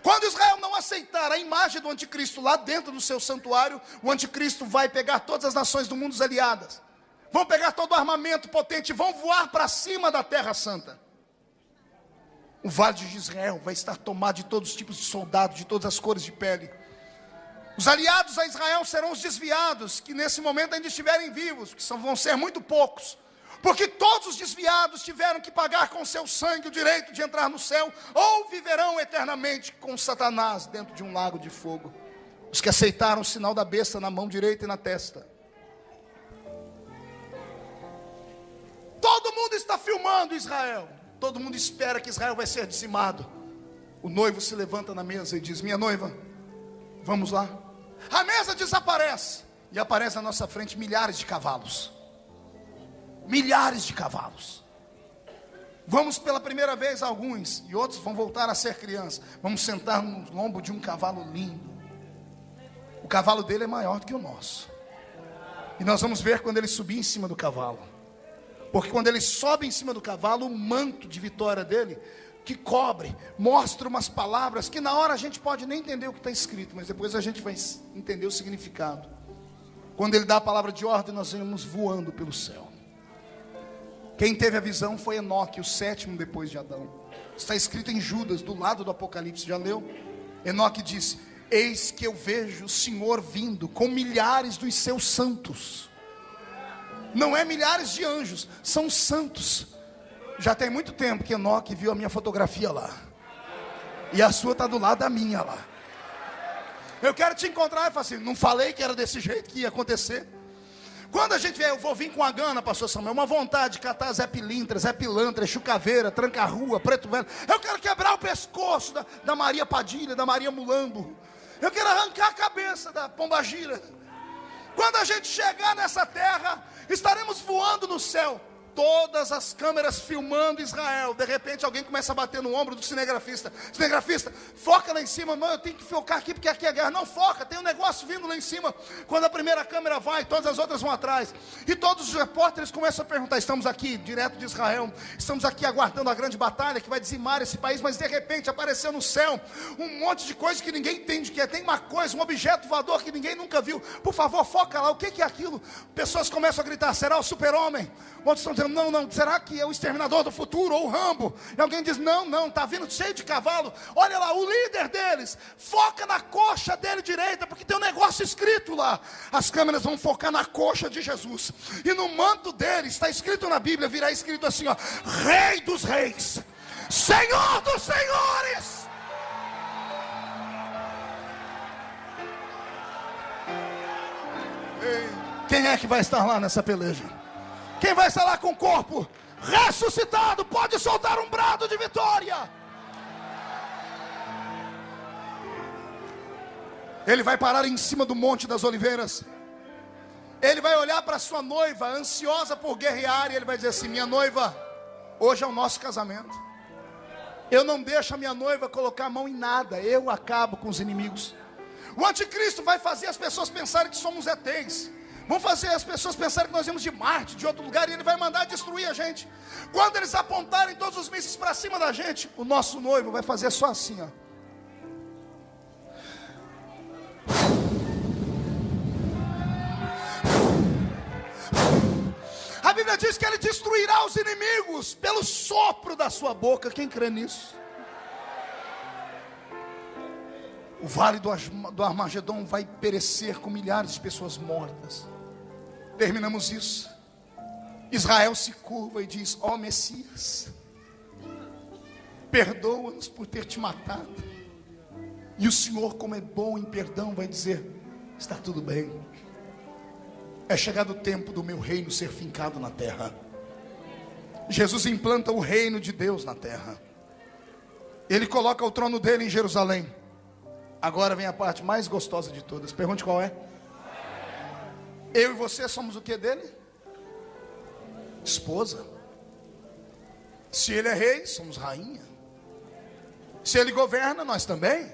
Quando Israel não aceitar a imagem do anticristo lá dentro do seu santuário, o anticristo vai pegar todas as nações do mundo aliadas, vão pegar todo o armamento potente, vão voar para cima da terra santa. O vale de Israel vai estar tomado de todos os tipos de soldados, de todas as cores de pele. Os aliados a Israel serão os desviados, que nesse momento ainda estiverem vivos, que vão ser muito poucos. Porque todos os desviados tiveram que pagar com seu sangue o direito de entrar no céu, ou viverão eternamente com Satanás dentro de um lago de fogo. Os que aceitaram o sinal da besta na mão direita e na testa. Todo mundo está filmando Israel. Todo mundo espera que Israel vai ser dizimado. O noivo se levanta na mesa e diz, minha noiva, vamos lá. A mesa desaparece. E aparece na nossa frente milhares de cavalos. Milhares de cavalos. Vamos pela primeira vez alguns, e outros vão voltar a ser crianças. Vamos sentar no lombo de um cavalo lindo. O cavalo dele é maior do que o nosso. E nós vamos ver quando ele subir em cima do cavalo. Porque quando ele sobe em cima do cavalo, o manto de vitória dele, que cobre, mostra umas palavras que na hora a gente pode nem entender o que está escrito, mas depois a gente vai entender o significado. Quando ele dá a palavra de ordem, nós vamos voando pelo céu. Quem teve a visão foi Enoque, o sétimo depois de Adão. Está escrito em Judas, do lado do Apocalipse, já leu? Enoque disse: eis que eu vejo o Senhor vindo com milhares dos seus santos. Não é milhares de anjos, são santos. Já tem muito tempo que Enoque viu a minha fotografia lá, e a sua está do lado da minha lá. Eu quero te encontrar e falar assim: não falei que era desse jeito que ia acontecer? Quando a gente vier, eu vou vir com a gana, pastor Samuel, uma vontade de catar Zé Pilintra, Zé Pilantra, Chucaveira, Tranca-Rua, Preto Velho. Eu quero quebrar o pescoço da Maria Padilha, da Maria Mulambo. Eu quero arrancar a cabeça da Pombagira. Quando a gente chegar nessa terra, estaremos voando no céu. Todas as câmeras filmando Israel. De repente alguém começa a bater no ombro do cinegrafista. Cinegrafista, foca lá em cima. Não, eu tenho que focar aqui porque aqui é guerra. Não, foca, tem um negócio vindo lá em cima. Quando a primeira câmera vai, todas as outras vão atrás. E todos os repórteres começam a perguntar: estamos aqui, direto de Israel, estamos aqui aguardando a grande batalha que vai dizimar esse país. Mas de repente apareceu no céu um monte de coisa que ninguém entende o que é. Tem uma coisa, um objeto voador que ninguém nunca viu. Por favor, foca lá, o que é aquilo? Pessoas começam a gritar: será o super-homem? Outros estão dizendo: não, será que é o exterminador do futuro ou o Rambo? E alguém diz: não, está vindo cheio de cavalo. Olha lá, o líder deles, foca na coxa dele direita, porque tem um negócio escrito lá. As câmeras vão focar na coxa de Jesus, e no manto dele, está escrito na Bíblia, virá escrito assim, ó: Rei dos reis, Senhor dos senhores. Ei, quem é que vai estar lá nessa peleja? Quem vai estar lá com o corpo ressuscitado pode soltar um brado de vitória. Ele vai parar em cima do Monte das Oliveiras. Ele vai olhar para sua noiva, ansiosa por guerrear, e ele vai dizer assim: minha noiva, hoje é o nosso casamento. Eu não deixo a minha noiva colocar a mão em nada. Eu acabo com os inimigos. O anticristo vai fazer as pessoas pensarem que somos ETs. Vão fazer as pessoas pensarem que nós viemos de Marte, de outro lugar, e ele vai mandar destruir a gente. Quando eles apontarem todos os mísseis para cima da gente, o nosso noivo vai fazer só assim, ó. A Bíblia diz que ele destruirá os inimigos pelo sopro da sua boca. Quem crê nisso? O vale do Armagedon vai perecer com milhares de pessoas mortas. Terminamos isso. Israel se curva e diz: ó Messias, perdoa-nos por ter te matado. E o Senhor, como é bom em perdão, vai dizer: está tudo bem. É chegado o tempo do meu reino ser fincado na terra. Jesus implanta o reino de Deus na terra. Ele coloca o trono dele em Jerusalém. Agora vem a parte mais gostosa de todas. Pergunte qual é? Eu e você somos o que dele? Esposa. Se ele é rei, somos rainha. Se ele governa, nós também.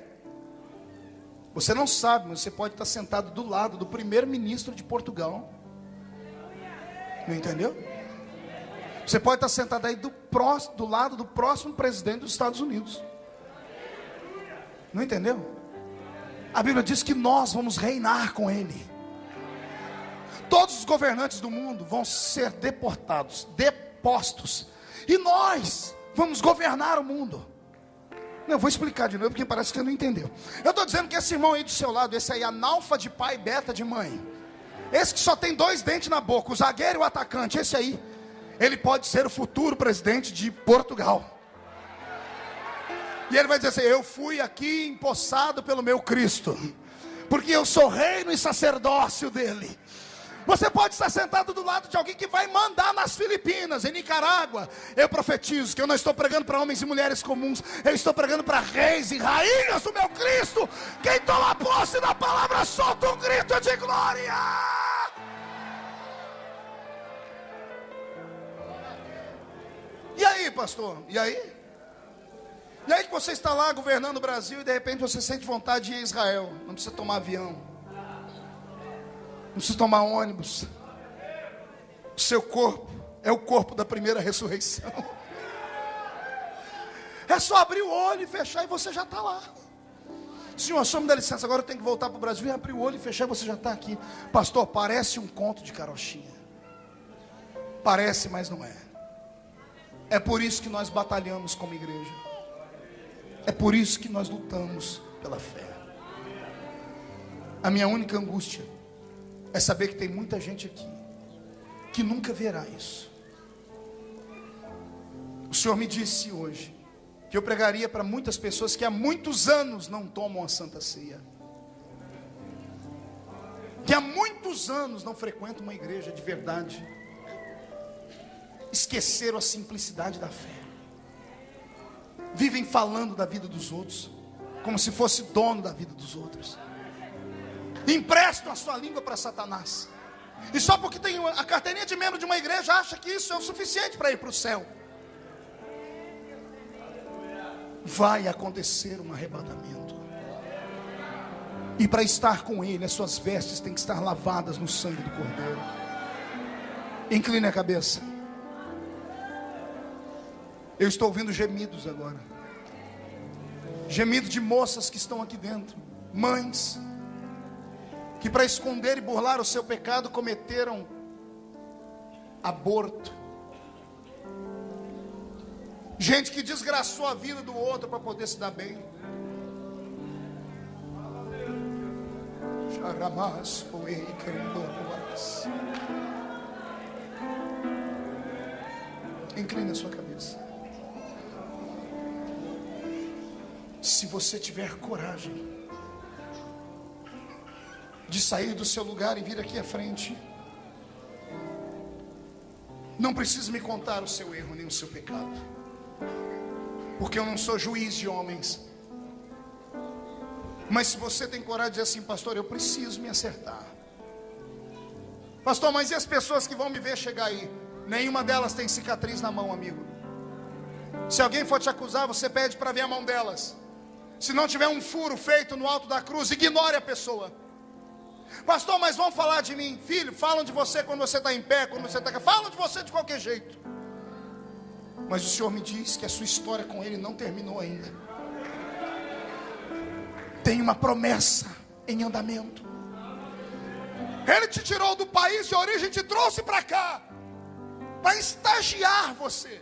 Você não sabe, mas você pode estar sentado do lado do primeiro-ministro de Portugal. Não entendeu? Você pode estar sentado aí do lado do próximo presidente dos Estados Unidos. Não entendeu? A Bíblia diz que nós vamos reinar com ele. Todos os governantes do mundo vão ser deportados, depostos, e nós vamos governar o mundo. Não, eu vou explicar de novo, porque parece que você não entendeu. Eu estou dizendo que esse irmão aí do seu lado, esse aí, analfa de pai, beta de mãe, esse que só tem 2 dentes na boca, o zagueiro e o atacante, esse aí, ele pode ser o futuro presidente de Portugal. E ele vai dizer assim: eu fui aqui empossado pelo meu Cristo, porque eu sou reino e sacerdócio dele. Você pode estar sentado do lado de alguém que vai mandar nas Filipinas, em Nicarágua. Eu profetizo que eu não estou pregando para homens e mulheres comuns, eu estou pregando para reis e rainhas do meu Cristo. Quem toma posse da palavra, solta um grito de glória. E aí, pastor? E aí? E aí que você está lá governando o Brasil e de repente você sente vontade de ir a Israel. Não precisa tomar avião, não precisa tomar ônibus. O seu corpo é o corpo da primeira ressurreição. É só abrir o olho e fechar e você já está lá. Senhor, só me dá licença, agora eu tenho que voltar para o Brasil. E abrir o olho e fechar, você já está aqui. Pastor, parece um conto de carochinha. Parece, mas não é. É por isso que nós batalhamos como igreja. É por isso que nós lutamos pela fé. A minha única angústia é saber que tem muita gente aqui que nunca verá isso. O Senhor me disse hoje que eu pregaria para muitas pessoas que há muitos anos não tomam a Santa Ceia, que há muitos anos não frequentam uma igreja de verdade, esqueceram a simplicidade da fé, vivem falando da vida dos outros como se fosse dono da vida dos outros, emprestam a sua língua para Satanás, e só porque tem a carteirinha de membro de uma igreja acha que isso é o suficiente para ir para o céu. Vai acontecer um arrebatamento, e para estar com Ele, as suas vestes têm que estar lavadas no sangue do Cordeiro. Incline a cabeça. Eu estou ouvindo gemidos agora, gemidos de moças que estão aqui dentro, mães que para esconder e burlar o seu pecado cometeram aborto, gente que desgraçou a vida do outro para poder se dar bem. Inclina a sua cabeça. Se você tiver coragem de sair do seu lugar e vir aqui à frente, não precisa me contar o seu erro nem o seu pecado, porque eu não sou juiz de homens. Mas se você tem coragem de dizer assim: pastor, eu preciso me acertar. Pastor, mas e as pessoas que vão me ver chegar aí? Nenhuma delas tem cicatriz na mão, amigo. Se alguém for te acusar, você pede para ver a mão delas. Se não tiver um furo feito no alto da cruz, ignore a pessoa. Pastor, mas vão falar de mim. Filho, falam de você quando você está em pé, quando você está... Falam de você de qualquer jeito. Mas o Senhor me diz que a sua história com Ele não terminou ainda. Tem uma promessa em andamento. Ele te tirou do país de origem e te trouxe para cá, para estagiar você.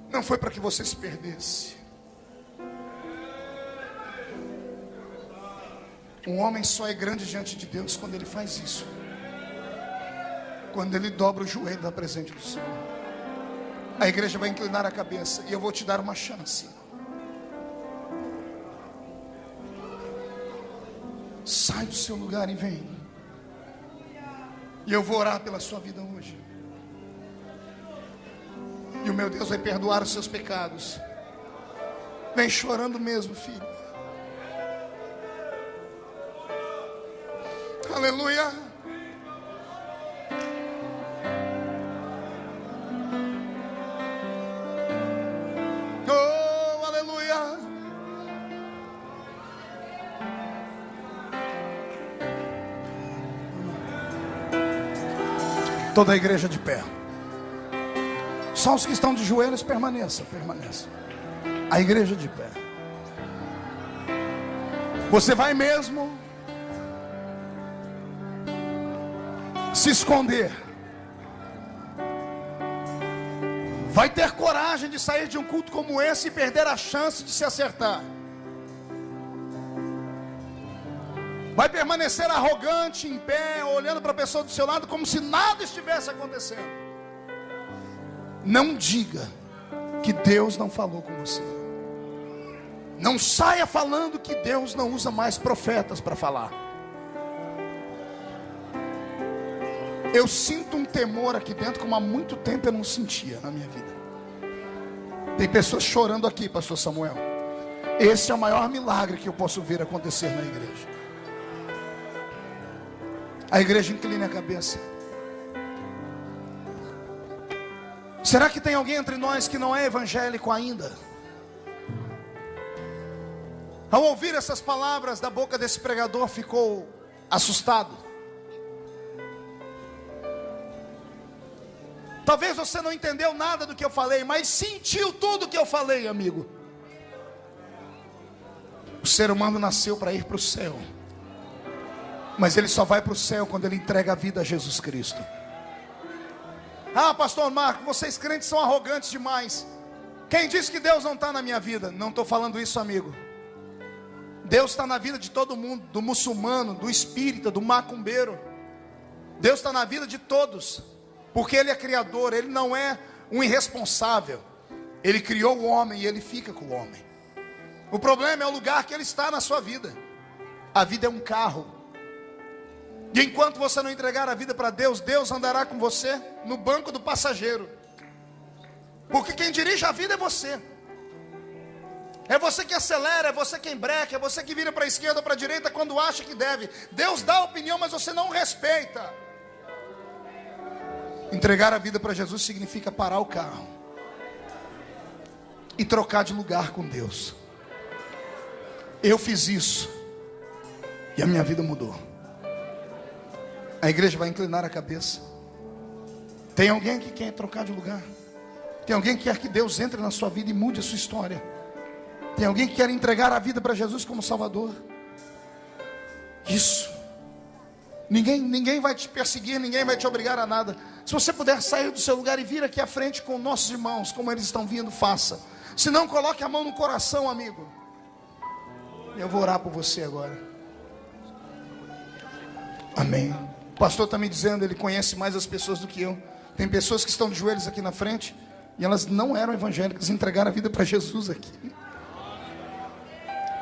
Não foi para que você se perdesse. Um homem só é grande diante de Deus quando ele faz isso, quando ele dobra o joelho na presença do Senhor. A igreja vai inclinar a cabeça e eu vou te dar uma chance. Sai do seu lugar e vem. E eu vou orar pela sua vida hoje. E o meu Deus vai perdoar os seus pecados. Vem chorando mesmo, filho. Aleluia. Oh, aleluia. Toda a igreja de pé. Só os que estão de joelhos permaneçam. A igreja de pé. Você vai mesmo se esconder? Vai ter coragem de sair de um culto como esse e perder a chance de se acertar? Vai permanecer arrogante em pé, olhando para a pessoa do seu lado como se nada estivesse acontecendo? Não diga que Deus não falou com você. Não saia falando que Deus não usa mais profetas para falar. Eu sinto um temor aqui dentro como há muito tempo eu não sentia na minha vida. Tem pessoas chorando aqui, pastor Samuel. Esse é o maior milagre que eu posso ver acontecer na igreja. A igreja inclina a cabeça. Será que tem alguém entre nós que não é evangélico ainda? Ao ouvir essas palavras da boca desse pregador, ficou assustado. Talvez você não entendeu nada do que eu falei, mas sentiu tudo que eu falei, amigo. O ser humano nasceu para ir para o céu, mas ele só vai para o céu quando ele entrega a vida a Jesus Cristo. Ah, pastor Marco, vocês crentes são arrogantes demais. Quem disse que Deus não está na minha vida? Não estou falando isso, amigo. Deus está na vida de todo mundo, do muçulmano, do espírita, do macumbeiro. Deus está na vida de todos, porque Ele é criador, Ele não é um irresponsável. Ele criou o homem e Ele fica com o homem. O problema é o lugar que Ele está na sua vida. A vida é um carro, e enquanto você não entregar a vida para Deus, Deus andará com você no banco do passageiro. Porque quem dirige a vida é você. É você que acelera, é você que embreca, é você que vira para a esquerda ou para a direita quando acha que deve. Deus dá a opinião, mas você não respeita. Entregar a vida para Jesus significa parar o carro e trocar de lugar com Deus. Eu fiz isso e a minha vida mudou. A igreja vai inclinar a cabeça. Tem alguém que quer trocar de lugar? Tem alguém que quer que Deus entre na sua vida e mude a sua história? Tem alguém que quer entregar a vida para Jesus como Salvador? Isso. Ninguém vai te perseguir, ninguém vai te obrigar a nada. Se você puder sair do seu lugar e vir aqui à frente com nossos irmãos, como eles estão vindo, faça. Se não, coloque a mão no coração, amigo. Eu vou orar por você agora. Amém. O pastor está me dizendo, ele conhece mais as pessoas do que eu. Tem pessoas que estão de joelhos aqui na frente e elas não eram evangélicas, entregaram a vida para Jesus aqui.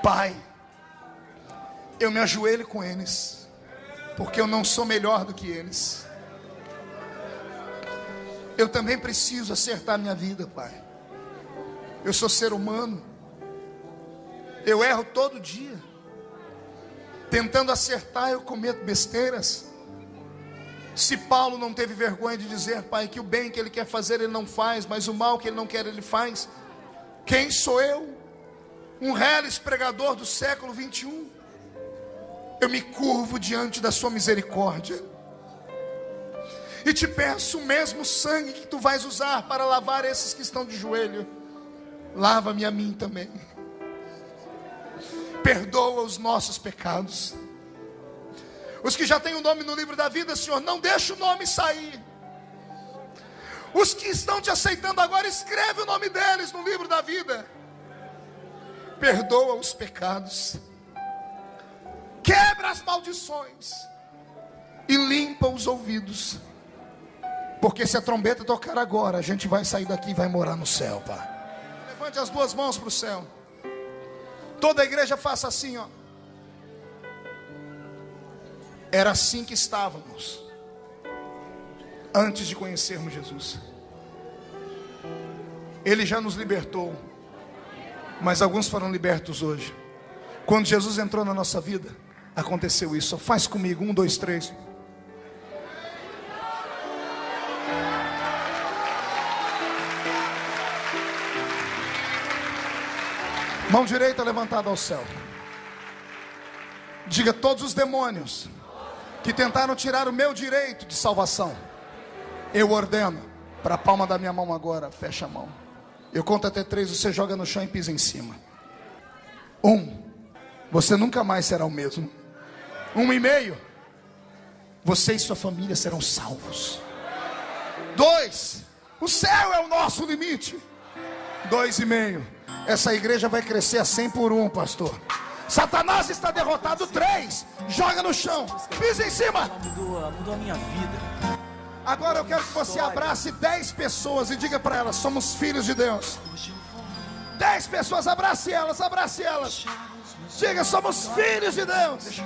Pai, eu me ajoelho com eles, porque eu não sou melhor do que eles. Eu também preciso acertar minha vida, Pai. Eu sou ser humano. Eu erro todo dia. Tentando acertar, eu cometo besteiras. Se Paulo não teve vergonha de dizer, Pai, que o bem que ele quer fazer ele não faz, mas o mal que ele não quer ele faz, quem sou eu? Um reles pregador do século 21. Eu me curvo diante da sua misericórdia e te peço o mesmo sangue que tu vais usar para lavar esses que estão de joelho, lava-me a mim também. Perdoa os nossos pecados. Os que já têm o nome no livro da vida, Senhor, não deixa o nome sair. Os que estão te aceitando agora, escreve o nome deles no livro da vida. Perdoa os pecados, quebra as maldições e limpa os ouvidos. Porque se a trombeta tocar agora, a gente vai sair daqui e vai morar no céu, Pai. Levante as duas mãos para o céu. Toda a igreja faça assim, ó. Era assim que estávamos antes de conhecermos Jesus. Ele já nos libertou, mas alguns foram libertos hoje. Quando Jesus entrou na nossa vida, aconteceu isso. Faz comigo, 1, 2, 3. Mão direita levantada ao céu. Diga: todos os demônios que tentaram tirar o meu direito de salvação, eu ordeno para a palma da minha mão agora. Fecha a mão. Eu conto até 3, você joga no chão e pisa em cima. 1, você nunca mais será o mesmo. 1,5, você e sua família serão salvos. 2, o céu é o nosso limite. 2,5, essa igreja vai crescer a 100 por 1, pastor. Satanás está derrotado. 3, joga no chão, pisa em cima. Mudou a minha vida. Agora eu quero que você abrace 10 pessoas e diga para elas: somos filhos de Deus. 10 pessoas, abrace elas, abrace elas. Diga: somos filhos de Deus.